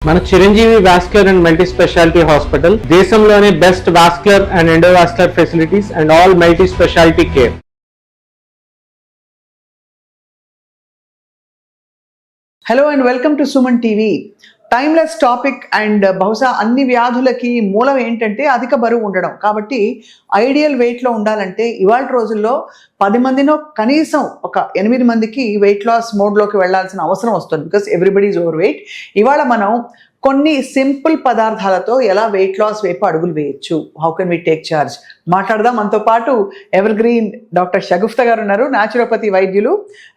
మన Chiranjeevi vascular and multi speciality hospital దేశంలోనే best vascular and endovascular facilities and all multi speciality care. Hello and welcome to Suman TV. Timeless topic and బహుశా అన్ని వ్యాధులకి మూలం ఏంటంటే అధిక బరువు ఉండడం. కాబట్టి ఐడియల్ వెయిట్లో ఉండాలంటే ఇవాళ రోజుల్లో 10 మందినో కనీసం ఒక 8 మందికి వెయిట్ లాస్ మోడ్లోకి వెళ్లాల్సిన అవసరం వస్తుంది. Because everybody is over weight. ఇవాళ మనం కొన్ని సింపుల్ పదార్థాలతో ఎలా వెయిట్ లాస్ వైపు అడుగులు వేయచ్చు, how can we take charge మాట్లాడదాం. మనతో పాటు ఎవర్ గ్రీన్ డాక్టర్ షగుఫ్తా గారు ఉన్నారు, న్యాచురోపతి వైద్యులు.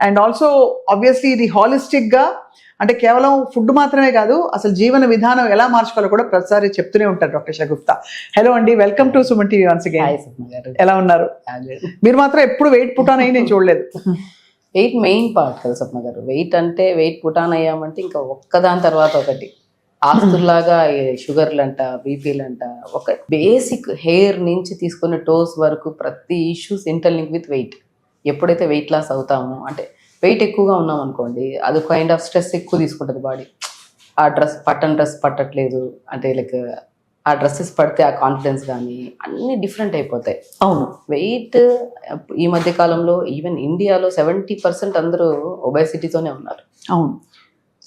అండ్ ఆల్సో ఆబ్వియస్లీ ఇది హాలిస్టిక్గా, అంటే కేవలం ఫుడ్ మాత్రమే కాదు, అసలు జీవన విధానం ఎలా మార్చుకోవాలో కూడా ప్రతిసారి చెప్తూనే ఉంటారు డాక్టర్ షగుఫ్తా. హలో అండి, welcome to Suman TV once again. ఎలా ఉన్నారు? మీరు మాత్రం ఎప్పుడు వెయిట్ పుటాన్ అయ్యి నేను చూడలేదు. వెయిట్ మెయిన్ పార్ట్ కదా స్వప్న గారు. వెయిట్ అంటే వెయిట్ పుటాన్ అయ్యామంటే ఇంకా ఒక్కదాని తర్వాత ఒకటి ఆస్తుల్లాగా షుగర్లు అంట, బీపీలు అంట, ఒక బేసిక్ హెయిర్ నుంచి తీసుకున్న టోస్ వరకు ప్రతి ఇష్యూస్ ఇంటర్లింక్ విత్ వెయిట్. ఎప్పుడైతే వెయిట్ లాస్ అవుతామో, అంటే వెయిట్ ఎక్కువగా ఉన్నాం అనుకోండి, అది కైండ్ ఆఫ్ స్ట్రెస్ ఎక్కువ తీసుకుంటుంది బాడీ. ఆ డ్రెస్ పట్టట్లేదు, అంటే లైక్ ఆ డ్రెస్సెస్ పడితే ఆ కాన్ఫిడెన్స్ కానీ అన్నీ డిఫరెంట్ అయిపోతాయి. అవును, వెయిట్ ఈ మధ్య కాలంలో ఈవెన్ ఇండియాలో 70% అందరూ ఒబేసిటీతోనే ఉన్నారు. అవును.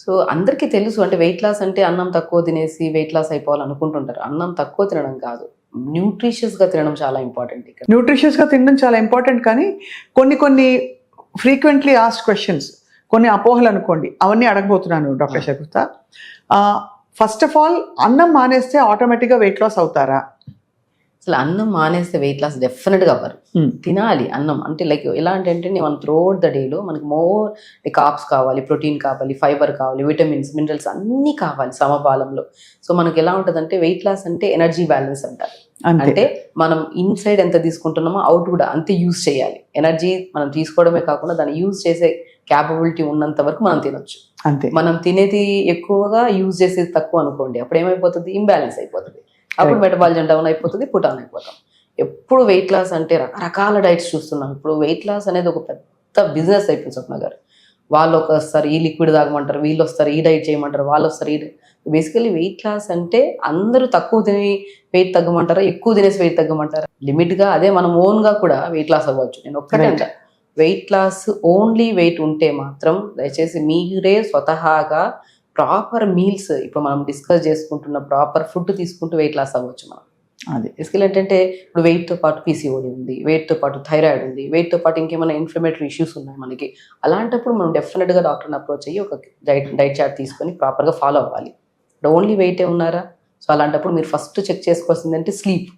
సో అందరికీ తెలుసు, అంటే వెయిట్ లాస్ అంటే అన్నం తక్కువ తినేసి వెయిట్ లాస్ అయిపోవాలనుకుంటుంటారు. అన్నం తక్కువ తినడం కాదు, న్యూట్రిషియస్గా తినడం చాలా ఇంపార్టెంట్. ఇక్కడ న్యూట్రిషియస్గా తినడం చాలా ఇంపార్టెంట్. కానీ కొన్ని ఫ్రీక్వెంట్లీ ఆస్క్డ్ క్వశ్చన్స్, కొన్ని అపోహలు అనుకోండి, అవన్నీ అడగబోతున్నాను doctor Shagufta. First of all, అన్నం మానేస్తే ఆటోమేటిక్గా వెయిట్ లాస్ అవుతారా? అసలు అన్నం మానేస్తే వెయిట్ లాస్ డెఫినెట్గా అవ్వరు. తినాలి అన్నం. అంటే లైక్ ఎలా అంటే మనం త్రూఅవుట్ ద డేలో మనకి మోర్ కార్బ్స్ కావాలి, ప్రోటీన్ కావాలి, ఫైబర్ కావాలి, విటమిన్స్, మినరల్స్ అన్నీ కావాలి సమపాలంలో. సో మనకి ఎలా ఉంటుందంటే వెయిట్ లాస్ అంటే ఎనర్జీ బ్యాలెన్స్ అంటారు. అంటే మనం ఇన్సైడ్ ఎంత తీసుకుంటున్నామో అవుట్ కూడా అంతే యూజ్ చేయాలి. ఎనర్జీ మనం తీసుకోవడమే కాకుండా దాన్ని యూజ్ చేసే క్యాపబిలిటీ ఉన్నంత వరకు మనం తినొచ్చు. అంతే. మనం తినేది ఎక్కువగా యూజ్ చేసేది తక్కువ అనుకోండి, అప్పుడు ఏమైపోతుంది, ఇంబ్యాలెన్స్ అయిపోతుంది. అప్పుడు మెటబాలిజం డౌన్ అయిపోతుంది, పుటాన్ అయిపోతాం. ఎప్పుడు వెయిట్ లాస్ అంటే రకరకాల డైట్స్ చూస్తున్నాం. ఇప్పుడు వెయిట్ లాస్ అనేది ఒక పెద్ద బిజినెస్ అయిపోయింది స్వప్న గారు. వాళ్ళు వస్తారు ఈ లిక్విడ్ తాగమంటారు, వీళ్ళు వస్తారు ఈ డైట్ చేయమంటారు, వాళ్ళు వస్తారు ఈ బేసికలీ వెయిట్ లాస్ అంటే అందరూ తక్కువ తిని వెయిట్ తగ్గమంటారా, ఎక్కువ తినేసి వెయిట్ తగ్గమంటారా? లిమిట్గా, అదే మనం ఓన్గా కూడా వెయిట్ లాస్ అవ్వచ్చు. నేను ఒక్కటే అంట, వెయిట్ లాస్ ఓన్లీ వెయిట్ ఉంటే మాత్రం దయచేసి మీరే స్వతహాగా ప్రాపర్ మీల్స్, ఇప్పుడు మనం డిస్కస్ చేసుకుంటున్న ప్రాపర్ ఫుడ్ తీసుకుంటూ వెయిట్ లాస్ అవ్వచ్చు మనం. అది బేసికలీ ఏంటంటే ఇప్పుడు వెయిట్తో పాటు పీసీఓడి ఉంది, వెయిట్తో పాటు థైరాయిడ్ ఉంది, వెయిట్తో పాటు ఇంకేమైనా ఇన్ఫ్లమేటరీ ఇష్యూస్ ఉన్నాయి మనకి. అలాంటప్పుడు మనం డెఫినెట్గా డాక్టర్ని అప్రోచ్ అయ్యి ఒక డైట్ చార్ట్ తీసుకొని ప్రాపర్గా ఫాలో అవ్వాలి. ఓన్లీ వెయిటే ఉన్నారా? సో అలాంటప్పుడు మీరు ఫస్ట్ చెక్ చేసుకోవాల్సింది అంటే స్లీప్,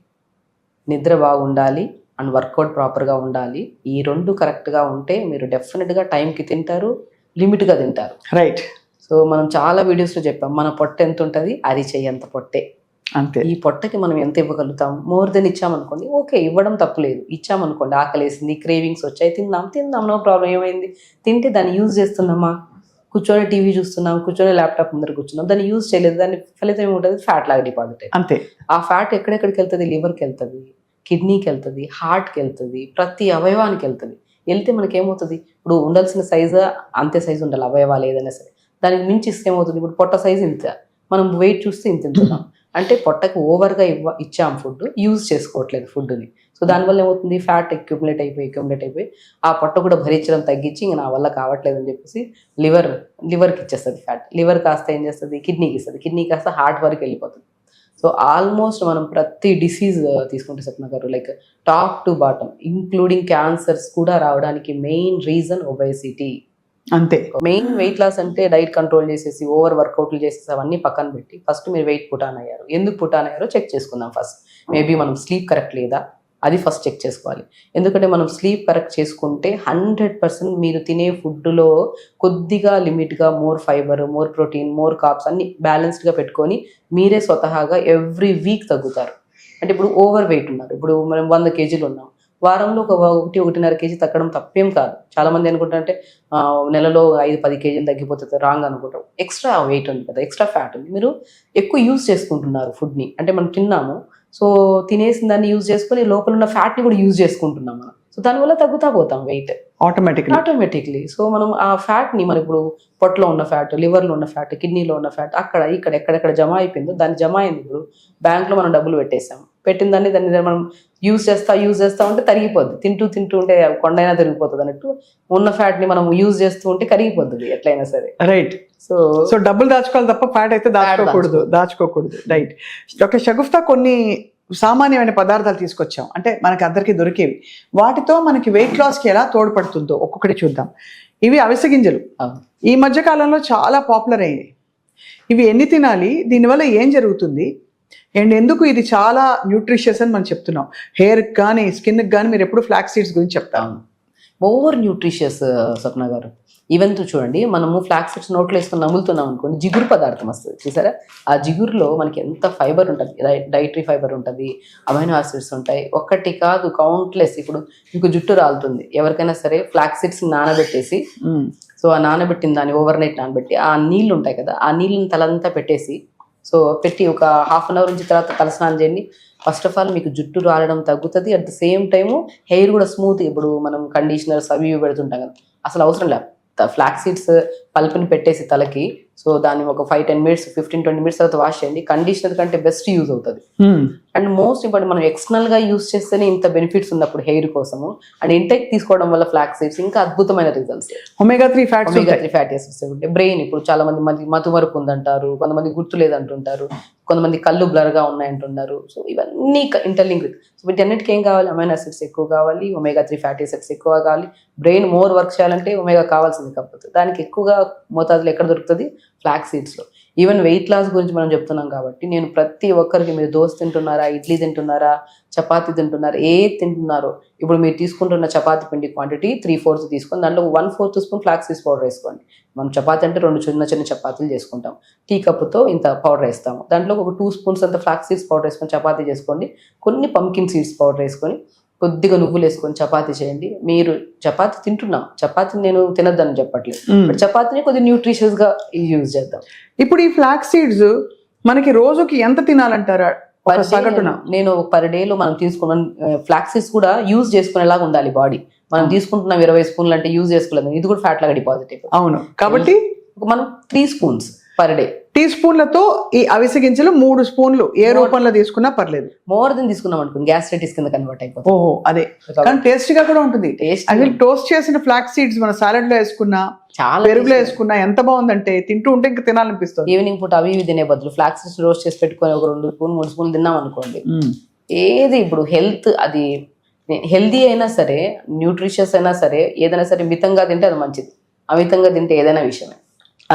నిద్ర బాగుండాలి అండ్ వర్కౌట్ ప్రాపర్గా ఉండాలి. ఈ రెండు కరెక్ట్గా ఉంటే మీరు డెఫినెట్గా టైంకి తింటారు, లిమిట్గా తింటారు. రైట్. సో మనం చాలా వీడియోస్లో చెప్పాం, మన పొట్ట ఎంత ఉంటుంది, అది చెయ్యంత పొట్టే. అంతే. ఈ పొట్టకి మనం ఎంత ఇవ్వగలుగుతాం? మోర్ దెన్ ఇచ్చామనుకోండి, ఓకే, ఇవ్వడం తప్పులేదు. ఇచ్చామనుకోండి, ఆకలేసింది, క్రేవింగ్స్ వచ్చాయి, తిందాం, నో ప్రాబ్లం. ఏమైంది? తింటే దాన్ని యూజ్ చేస్తున్నామా? కూర్చొని టీవీ చూస్తున్నాం, కూర్చొని ల్యాప్టాప్ ముందర కూర్చున్నాం, దాన్ని యూజ్ చేయలేదు, దాని ఫలితం ఏముంటుంది? ఫ్యాట్ లాగా డిపాజిట్. అంతే. ఆ ఫ్యాట్ ఎక్కడెక్కడికి వెళ్తుంది? లివర్కి వెళ్తుంది, కిడ్నీకి వెళ్తుంది, హార్ట్కి వెళ్తుంది, ప్రతి అవయవానికి వెళ్తుంది. వెళ్తే మనకి ఏమవుతుంది? ఇప్పుడు ఉండాల్సిన సైజు అంతే సైజు ఉండాలి అవయవాలు ఏదైనా సరే. దానికి మించి ఇస్తే ఏమవుతుంది? ఇప్పుడు పొట్ట సైజు ఇంత, మనం వెయిట్ చూస్తే ఇంత తింటున్నాం అంటే పొట్టకి ఓవర్గా ఇచ్చాం ఫుడ్, యూజ్ చేసుకోవట్లేదు ఫుడ్ని. సో దానివల్ల ఏమవుతుంది? ఫ్యాట్ అక్యుములేట్ అయిపోయి ఆ పొట్ట కూడా భరించడం తగ్గించి ఇంక నా వల్ల కావట్లేదు అని చెప్పేసి లివర్కి ఇచ్చేస్తుంది ఫ్యాట్. లివర్ కాస్త ఏం చేస్తుంది? కిడ్నీకి ఇస్తుంది, కిడ్నీ కాస్త హార్ట్ వరకు వెళ్ళిపోతుంది. సో ఆల్మోస్ట్ మనం ప్రతి డిసీజ్ తీసుకుంటే స్వప్న గారు, like top to bottom including cancers కూడా రావడానికి మెయిన్ రీజన్ ఒబేసిటీ. అంతే. మెయిన్ వెయిట్ లాస్ అంటే డైట్ కంట్రోల్ చేసేసి ఓవర్ వర్కౌట్లు చేసేసి అవన్నీ పక్కన పెట్టి ఫస్ట్ మీరు వెయిట్ పుటాన్ అయ్యారు, ఎందుకు పుటాన్ అయ్యారో చెక్ చేసుకుందాం ఫస్ట్. మేబీ మనం స్లీప్ కరెక్ట్ లేదా, అది ఫస్ట్ చెక్ చేసుకోవాలి. ఎందుకంటే మనం స్లీప్ కరెక్ట్ చేసుకుంటే 100% మీరు తినే ఫుడ్లో కొద్దిగా లిమిట్గా more fibre, more protein, more carbs అన్ని బ్యాలెన్స్డ్గా పెట్టుకొని మీరే స్వతహాగా ఎవ్రీ వీక్ తగ్గుతారు. అంటే ఇప్పుడు ఓవర్ వెయిట్ ఉన్నారు, ఇప్పుడు మనం 100 kgs ఉన్నాం, వారంలో ఒక 1-1.5 కేజీ తగ్గడం తప్పేం కాదు. చాలా మంది అనుకుంటారంటే నెలలో 5-10 కేజీలు తగ్గిపోతుంది, రాంగ్ అనుకుంటారు. ఎక్స్ట్రా వెయిట్ ఉంది కదా, ఎక్స్ట్రా ఫ్యాట్ ఉంది, మీరు ఎక్కువ యూజ్ చేసుకుంటున్నారు ఫుడ్ని. అంటే మనం తిన్నాము, సో తినేసిన దాన్ని యూజ్ చేసుకొని లోపల ఉన్న ఫ్యాట్ని కూడా యూజ్ చేసుకుంటున్నాం మనం. సో దానివల్ల తగ్గుతా పోతాం వెయిట్ ఆటోమేటిక్లీ. సో మనం ఆ ఫ్యాట్ని, మన ఇప్పుడు పొట్టలో ఉన్న ఫ్యాట్, లివర్లో ఉన్న ఫ్యాట్, కిడ్నీలో ఉన్న ఫ్యాట్ అక్కడ ఇక్కడ ఎక్కడెక్కడ జమ అయిపోయిందో దాన్ని జమ అయింది. ఇప్పుడు బ్యాంక్లో మనం డబ్బులు పెట్టేసాం, పెట్టిన దాన్ని మనం యూజ్ చేస్తా ఉంటే తరిగిపోద్ది. తింటూ ఉంటే కొండైనా తిరిగిపోతుంది అన్నట్టు ఉన్న ఫ్యాట్ని మనం యూజ్ చేస్తూ ఉంటే కరిగిపోతుంది ఎట్లయినా సరే. రైట్. సో డబ్బులు దాచుకోవాలి తప్ప ఫ్యాట్ అయితే దాచుకోకూడదు. రైట్. డాక్టర్ షగుఫ్తా, కొన్ని సామాన్యమైన పదార్థాలు తీసుకొచ్చాం, అంటే మనకి అందరికీ దొరికేవి, వాటితో మనకి వెయిట్ లాస్కి ఎలా తోడ్పడుతుందో ఒక్కొక్కటి చూద్దాం. ఇవి అవిసె గింజలు ఈ మధ్య కాలంలో చాలా పాపులర్ అయ్యాయి. ఇవి ఎన్ని తినాలి, దీనివల్ల ఏం జరుగుతుంది, అండ్ ఎందుకు ఇది చాలా న్యూట్రిషియస్ అని మనం చెప్తున్నాం? హెయిర్కి కానీ స్కిన్కి కానీ మీరు ఎప్పుడు ఫ్లాక్స్ సీడ్స్ గురించి చెప్తాను. ఓవర్ న్యూట్రిషియస్ స్వప్న గారు. ఈవెన్ చూడండి, మనము ఫ్లాక్స్ సీడ్స్ నోట్లో వేసుకొని నములుతున్నాం అనుకోండి, జిగురు పదార్థం వస్తుంది చూసారా, ఆ జిగురులో మనకి ఎంత ఫైబర్ ఉంటుంది, డైటరీ ఫైబర్ ఉంటుంది, అమైనో యాసిడ్స్ ఉంటాయి. ఒక్కటి కాదు, కౌంట్లెస్. ఇప్పుడు మీకు జుట్టు రాలుతుంది, ఎవరికైనా సరే ఫ్లాక్స్ సీడ్స్ నానబెట్టేసి, సో ఆ నానబెట్టిన దాన్ని ఓవర్ నైట్ నానబెట్టి ఆ నీళ్ళు ఉంటాయి కదా, ఆ నీళ్ళని తలంతా పెట్టేసి, సో పెట్టి ఒక హాఫ్ అన్ అవర్ నుంచి తర్వాత తలస్నానం చేయండి. ఫస్ట్ ఆఫ్ ఆల్ మీకు జుట్టు రాలడం తగ్గుతుంది, at the same time hair కూడా స్మూత్. ఇప్పుడు మనం కండిషనర్స్ అవి ఇవి పెడుతుంటాం కదా, అసలు అవసరం లేదు. ఫ్లాక్స్ సీడ్స్ పల్పుని పెట్టేసి తలకి, సో దాన్ని ఒక 5-10 మినిట్స్ 15-20 మినిట్స్ తర్వాత వాష్ చేయండి. కండిషనర్ కంటే బెస్ట్ యూజ్ అవుతుంది. అండ్ మోస్ట్ ఇంపార్టెంట్, మనం ఎక్స్టర్నల్ గా యూజ్ చేస్తేనే ఇంత బెనిఫిట్స్ ఉన్నప్పుడు హెయిర్ కోసము, అండ్ ఇంటెక్ తీసుకోవడం వల్ల ఫ్లాక్స్ సీడ్స్ ఇంకా అద్భుతమైన రిజల్ట్స్. ఒమేగా-3 ఫ్యాటీ యాసిడ్స్ ఉంటాయి. బ్రెయిన్, ఇప్పుడు చాలా మంది మతిమరుపు ఉందంటారు, కొంతమంది గుర్తు లేదంటుంటారు, కొంతమంది కళ్ళు బ్లర్ గా ఉన్నాయంటున్నారు. సో ఇవన్నీ ఇంటర్లింక్. సో వీటన్నిటికి ఏం కావాలి? అమైనో యాసిడ్స్ ఎక్కువ కావాలి, ఒమేగా-3 ఫ్యాటీ యాసిడ్స్ ఎక్కువ కావాలి. బ్రెయిన్ మోర్ వర్క్ చేయాలంటే ఒమేగా కావాల్సింది, కాకపోతే దానికి ఎక్కువగా మోతాదులో ఎక్కడ దొరుకుతుంది? ఫ్లాక్స్ సీడ్స్ లో. ఈవెన్ వెయిట్ లాస్ గురించి మనం చెప్తున్నాం కాబట్టి నేను ప్రతి ఒక్కరికి, మీరు దోశ తింటున్నారా, ఇడ్లీ తింటున్నారా, చపాతీ తింటున్నారా, తింటున్నారో, ఇప్పుడు మీరు తీసుకుంటున్న చపాతీ పిండి క్వాంటిటీ 3/4 తీసుకొని దాంట్లో 1/4 స్పూన్ ఫ్లాక్స్ సీడ్స్ పౌడర్ వేసుకోండి. మనం చపాతీ అంటే 2 చిన్న చపాతీలు చేసుకుంటాం, టీ కప్పుతో ఇంత పౌడర్ వేస్తాము, దాంట్లో ఒక 2 స్పూన్స్ అంత ఫ్లాక్స్ సీడ్స్ పౌడర్ వేసుకొని చపాతీ చేసుకోండి. కొన్ని పంకిన్ సీడ్స్ పౌడర్ వేసుకొని కొద్దిగా నువ్వులు వేసుకొని చపాతీ చేయండి. మీరు చపాతీ తింటున్నాం, చపాతీ నేను తినద్దని చెప్పట్లేదు, బట్ చపాతీని కొద్దిగా న్యూట్రిషియస్ గా యూజ్ చేద్దాం. ఇప్పుడు ఈ ఫ్లాక్స్ సీడ్స్ మనకి రోజుకి ఎంత తినాలంటారా? నేను పర్ డేలో మనం తీసుకున్న ఫ్లాక్స్ సీడ్స్ కూడా యూజ్ చేసుకునేలాగా ఉండాలి బాడీ. మనం తీసుకుంటున్నాం 20 స్పూన్లు అంటే యూజ్ చేసుకోలేదు, ఇది కూడా ఫ్యాట్ లాగా డిపాజిట్ అయిపోతుంది. అవును, కాబట్టి మనం 3 స్పూన్స్ పర్ డే. టీ స్పూన్లతో ఈ అవిసె గింజలు 3 స్పూన్లు ఏ రూపంలో తీసుకున్నా పర్లేదు. మోర్ దెన్ తీసుకున్నాం అనుకోండి, గ్యాస్ట్రైటిస్ కింద కన్వర్ట్ అయిపోతుంది. ఓహో, అదే. కానీ టేస్ట్ గా కూడా ఉంటుంది. టోస్ట్ చేసిన ఫ్లాక్స్ సీడ్స్ మన సాలడ్ లో వేసుకున్నా, చాలా పెరుగులో వేసుకున్నా ఎంత బాగుందంటే తింటూ ఉంటే ఇంకా తినాలనిపిస్తుంది. ఈవినింగ్ పూట అవి తినే బదులు ఫ్లాక్స్ సీడ్స్ రోస్ట్ చేసి పెట్టుకొని ఒక 2 స్పూన్ 3 స్పూన్లు తిన్నాం అనుకోండి, ఏది ఇప్పుడు హెల్త్, అది హెల్దీ అయినా సరే, న్యూట్రిషియస్ అయినా సరే, ఏదైనా సరే మితంగా తింటే అది మంచిది, అమితంగా తింటే ఏదైనా విషయమే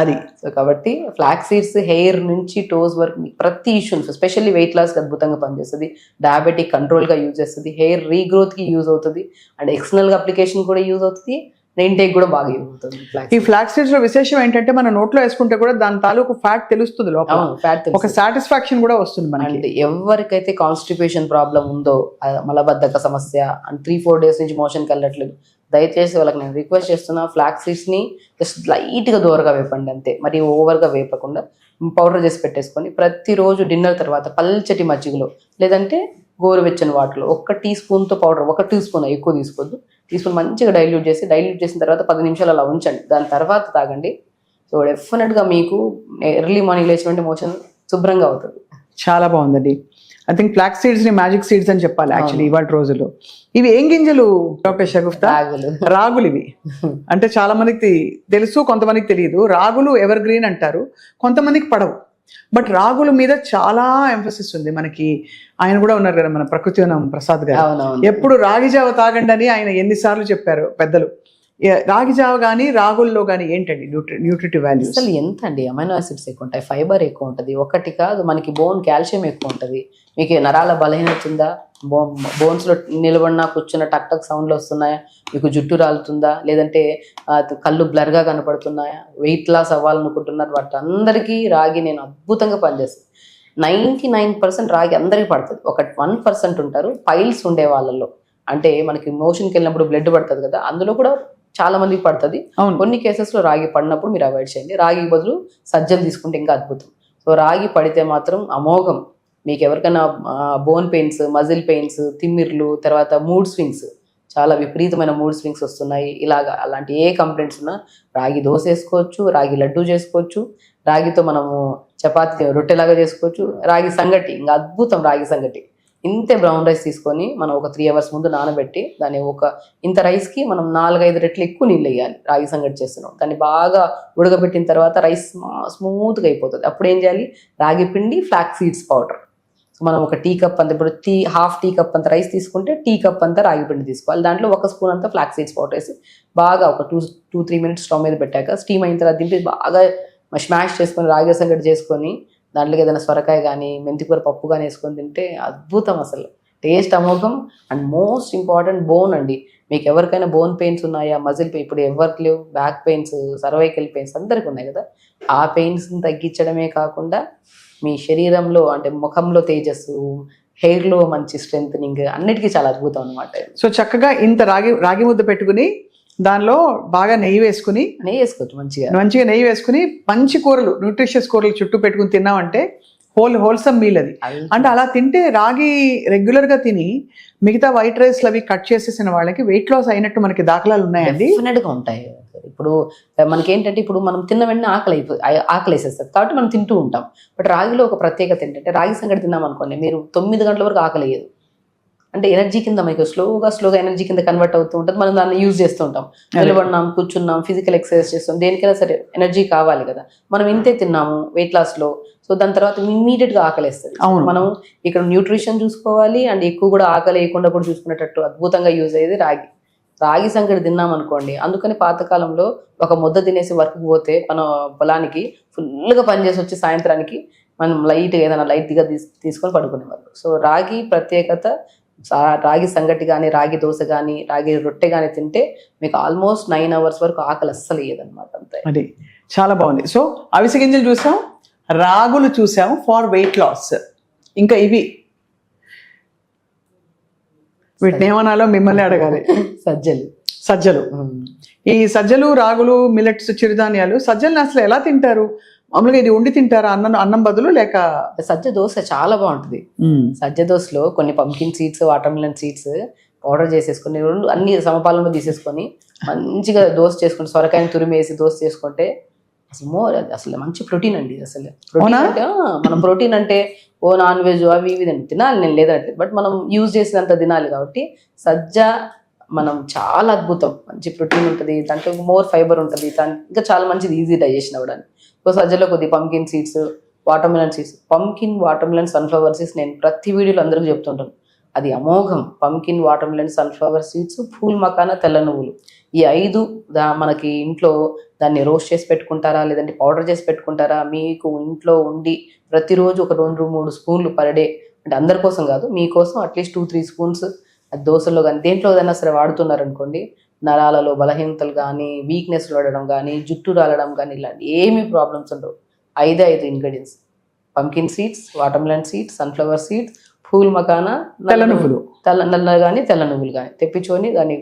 అది. సో కాబట్టి ఫ్లాక్స్ సీడ్స్ హెయిర్ నుంచి టోస్ వరకు ప్రతి ఇష్యూస్, ఎస్పెషల్లీ వెయిట్ లాస్కి అద్భుతంగా పనిచేస్తుంది, డయాబెటిక్ కంట్రోల్గా యూజ్ చేస్తుంది, హెయిర్ రీగ్రోత్కి యూజ్ అవుతుంది, అండ్ ఎక్స్టర్నల్గా అప్లికేషన్ కూడా యూజ్ అవుతుంది, ఇంటేక్ కూడా బాగా యూజ్ అవుతుంది. ఈ ఫ్లాక్స్ సీడ్స్ లో విశేషం ఏంటంటే మన నోట్లో వేసుకుంటే కూడా దాని తాలూకు ఫ్యాట్ తెలుస్తుంది, లోపల ఒక సాటిస్ఫాక్షన్ కూడా వస్తుంది మనకి. ఎవరికైతే కాన్స్టిపేషన్ ప్రాబ్లం ఉందో, మలబద్ధక సమస్య అండ్ 3-4 డేస్ నుంచి మోషన్కి వెళ్ళట్లేదు, దయచేసి వాళ్ళకి నేను రిక్వెస్ట్ చేస్తున్నా, ఫ్లాక్స్ సీడ్స్ని జస్ట్ లైట్గా దూరగా వేపండి అంతే, మరి ఓవర్గా వేపకుండా పౌడర్ చేసి పెట్టేసుకొని ప్రతిరోజు డిన్నర్ తర్వాత పల్చటి మజ్జిగలో లేదంటే గోరువెచ్చని వాటర్లో 1 టీ స్పూన్తో పౌడర్, 1 టీ స్పూన్ ఎక్కువ తీసుకోవద్దు, తీసుకుని మంచిగా డైల్యూట్ చేసిన తర్వాత 10 నిమిషాలు అలా ఉంచండి, దాని తర్వాత తాగండి. సో డెఫినెట్గా మీకు ఎర్లీ మార్నింగ్ లేచినటువంటి మోషన్ శుభ్రంగా అవుతుంది. చాలా బాగుందండి. ఐ థింక్ ఫ్లాక్స్ సీడ్స్ ని మ్యాజిక్ సీడ్స్ అని చెప్పాలి యాక్చువల్లీ ఇవాళ రోజుల్లో. ఇవి ఏం గింజలు డాక్టర్ షగుఫ్తా? రాగులు. ఇవి అంటే చాలా మందికి తెలుసు, కొంతమందికి తెలియదు. రాగులు ఎవర్ గ్రీన్ అంటారు, కొంతమందికి పడవు, బట్ రాగుల మీద చాలా ఎంఫసిస్ ఉంది మనకి. ఆయన కూడా ఉన్నారు కదా, మన ప్రకృతి ప్రసాద్ గారు, ఎప్పుడు రాగి జావ తాగండి అని ఆయన ఎన్నిసార్లు చెప్పారు పెద్దలు. రాగి జావ కానీ రాగుల్లో కానీ ఏంటండి న్యూట్రిటివ్ వాల్యూస్? అసలు ఎంత అండి, అమైనో యాసిడ్స్ ఎక్కువ ఉంటాయి, ఫైబర్ ఎక్కువ ఉంటుంది, ఒకటి కాదు మనకి బోన్ కాల్షియం ఎక్కువ ఉంటుంది. మీకు నరాల బలహీనత ఉందా, బోన్స్లో నిలబడినా కూర్చున్న టక్ టక్ సౌండ్లు వస్తున్నాయా, మీకు జుట్టు రాలుతుందా, లేదంటే కళ్ళు బ్లర్గా కనపడుతున్నాయా, వెయిట్ లాస్ అవ్వాలనుకుంటున్నారు, వాటి అందరికీ రాగి నేను అద్భుతంగా పనిచేస్తాను. 99% రాగి అందరికీ పడుతుంది, ఒక 1% ఉంటారు పైల్స్ ఉండే వాళ్ళలో, అంటే మనకి మోషన్కి వెళ్ళినప్పుడు బ్లడ్ పడుతుంది కదా, అందులో కూడా చాలా మందికి పడుతుంది. అవును. కొన్ని కేసెస్లో రాగి పడినప్పుడు మీరు అవాయిడ్ చేయండి. రాగి బదులు సజ్జలు తీసుకుంటే ఇంకా అద్భుతం. సో రాగి పడితే మాత్రం అమోఘం. మీకు ఎవరికైనా బోన్ పెయిన్స్, మజిల్ పెయిన్స్, తిమ్మిర్లు, తర్వాత మూడ్ స్వింగ్స్, చాలా విపరీతమైన మూడ్ స్వింగ్స్ వస్తున్నాయి, ఇలాగా అలాంటి ఏ కంప్లైంట్స్ ఉన్నా రాగి దోశ వేసుకోవచ్చు, రాగి లడ్డు చేసుకోవచ్చు, రాగితో మనము చపాతీ రొట్టెలాగా చేసుకోవచ్చు, రాగి సంగటి ఇంకా అద్భుతం. రాగి సంగటి ఇంతే బ్రౌన్ రైస్ తీసుకొని మనం ఒక 3 hours ముందు నానబెట్టి దాన్ని ఇంత రైస్కి మనం 4-5 రెట్లు ఎక్కువ నీళ్ళు వేయాలి. రాగి సంగటి చేస్తున్నాం, దాన్ని బాగా ఉడకబెట్టిన తర్వాత రైస్ స్మూత్గా అయిపోతుంది. అప్పుడు ఏం చేయాలి, రాగి పిండి, ఫ్లాక్ సీడ్స్ పౌడర్. మనం ఒక టీ కప్ అంత, ఇప్పుడు హాఫ్ టీ కప్ అంత రైస్ తీసుకుంటే టీ కప్ అంతా రాగి పిండి తీసుకోవాలి. దాంట్లో 1 స్పూన్ అంతా ఫ్లాక్ సీడ్స్ పౌడర్ వేసి బాగా ఒక 2-3 minutes స్టవ్ మీద పెట్టాక స్టీమ్ అయిన తర్వాత దింపి బాగా స్మాష్ చేసుకొని రాగి సంగటి చేసుకొని దాంట్లోకి ఏదైనా సొరకాయ కానీ మెంతికూర పప్పు కానీ వేసుకొని తింటే అద్భుతం. అసలు టేస్ట్ అమోఘం. అండ్ మోస్ట్ ఇంపార్టెంట్ బోన్ అండి. మీకు ఎవరికైనా బోన్ పెయిన్స్ ఉన్నాయా, మజిల్ పెయిన్, ఇప్పుడు ఎవరికి లేవు, బ్యాక్ పెయిన్స్, సర్వైకల్ పెయిన్స్ అందరికి ఉన్నాయి కదా, ఆ పెయిన్స్ని తగ్గించడమే కాకుండా మీ శరీరంలో అంటే ముఖంలో తేజస్సు, హెయిర్లో మంచి స్ట్రెంగ్, అన్నిటికీ చాలా అద్భుతం అనమాట. సో చక్కగా ఇంత రాగి ముద్ద పెట్టుకుని దానిలో బాగా నెయ్యి వేసుకుని, నెయ్యి వేసుకోవచ్చు మంచిగా నెయ్యి వేసుకుని మంచి కూరలు, న్యూట్రిషియస్ కూరలు చుట్టూ పెట్టుకుని తిన్నామంటే హోల్సమ్ మీల్ అది. అంటే అలా తింటే రాగి రెగ్యులర్గా తిని మిగతా వైట్ రైస్లు అవి కట్ చేసేసిన వాళ్ళకి వెయిట్ లాస్ అయినట్టు మనకి దాఖలాలు ఉన్నాయండి. డెఫినెట్గా ఉంటాయి. ఇప్పుడు మనకేంటంటే ఇప్పుడు మనం తిన్న వెంటనే ఆకలి వేసేస్తుంది కాబట్టి మనం తింటూ ఉంటాం. బట్ రాగిలో ఒక ప్రత్యేకత ఏంటంటే రాగి సంగటి తిన్నాం అనుకోండి, మీరు 9 గంటల వరకు ఆకలి వేయదు. అంటే ఎనర్జీ కింద మనకి స్లోగా ఎనర్జీ కింద కన్వర్ట్ అవుతూ ఉంటుంది. మనం దాన్ని యూజ్ చేస్తూ ఉంటాం, నిలబడినాం, కూర్చున్నాం, ఫిజికల్ ఎక్సర్సైజ్ చేస్తాం, దేనికైనా సరే ఎనర్జీ కావాలి కదా. మనం ఇంతే తిన్నాము వెయిట్ లాస్లో, సో దాని తర్వాత ఇమీడియట్గా ఆకలిస్తుంది. మనం ఇక్కడ న్యూట్రిషన్ చూసుకోవాలి అండ్ ఎక్కువ కూడా ఆకలి వేయకుండా కూడా చూసుకునేటట్టు అద్భుతంగా యూజ్ అయ్యేది రాగి సంగటి తిన్నాం అనుకోండి. అందుకని పాతకాలంలో ఒక ముద్ద తినేసి వర్క్కి పోతే మన పొలానికి ఫుల్గా పనిచేసి వచ్చి సాయంత్రానికి మనం ఏదైనా లైట్గా తీసుకొని పడుకునేవాళ్ళు. సో రాగి ప్రత్యేకత, రాగి సంగటి కానీ, రాగి దోశ కానీ, రాగి రొట్టె కానీ తింటే మీకు ఆల్మోస్ట్ 9 hours వరకు ఆకలి అస్సలు వేయదన్నమాట. అంతే. అది చాలా బాగుంది. సో అవిసె గింజలు చూసాం, రాగులు చూసాము ఫార్ వెయిట్ లాస్. ఇంకా వీటిని ఏమనాలో మిమ్మల్ని అడగాలి. సజ్జలు. ఈ సజ్జలు, రాగులు, మిల్లెట్స్, చిరుధాన్యాలు, సజ్జలను అసలు ఎలా తింటారు? మామూలుగా ఇది వండి తింటారా అన్నం బదులు, లేక? సజ్జ దోశ చాలా బాగుంటుంది. సజ్జ దోశలో కొన్ని pumpkin seeds, watermelon seeds powder చేసేసుకొని అన్ని సమపాలంలో తీసేసుకొని మంచిగా దోశ చేసుకుంటే, సొరకాయని తురిమేసి దోశ చేసుకుంటే అసలు మంచి ప్రోటీన్ అండి. అసలు ప్రోటీన్ అంటే మనం ప్రోటీన్ అంటే నాన్ వెజ్ అవి ఇవి తినాలి, నేను లేదంటే, బట్ మనం యూజ్ చేసినంత తినాలి. కాబట్టి సజ్జ మనం చాలా అద్భుతం, మంచి ప్రోటీన్ ఉంటుంది, దాంట్లో మోర్ ఫైబర్ ఉంటుంది, ఇంకా చాలా మంచిది, ఈజీ డైజెషన్ అవ్వడానికి. సో సజ్జలో కొద్దిగా pumpkin seeds, watermelon seeds, pumpkin, watermelon, sunflower seeds నేను ప్రతి వీడియోలో అందరికీ చెప్తుంటాను, అది అమోఘం. పంకిన్, వాటర్మిలన్, సన్ఫ్లవర్ సీడ్స్, పూల్ మకానా, తెల్ల నువ్వులు, ఈ 5 మనకి ఇంట్లో దాన్ని రోస్ట్ చేసి పెట్టుకుంటారా లేదంటే పౌడర్ చేసి పెట్టుకుంటారా, మీకు ఇంట్లో ఉండి ప్రతిరోజు ఒక 2-3 స్పూన్లు పర్ డే, అంటే అందరి కోసం కాదు, మీకోసం అట్లీస్ట్ 2-3 స్పూన్స్ దోశల్లో కానీ దేంట్లో ఏదైనా సరే వాడుతున్నారనుకోండి, నరాలలో బలహీనతలు కానీ, వీక్నెస్ పడడం కానీ, జుట్టు రాలడం కానీ, ఇలాంటి ఏమీ ప్రాబ్లమ్స్ ఉండవు. 5 ingredients: pumpkin seeds, watermelon seeds, sunflower seeds, పూల్ మకానా, తెల్ల నువ్వులు, నల్ల కానీ తెల్ల నువ్వులు కానీ తెప్పించుకొని దాన్ని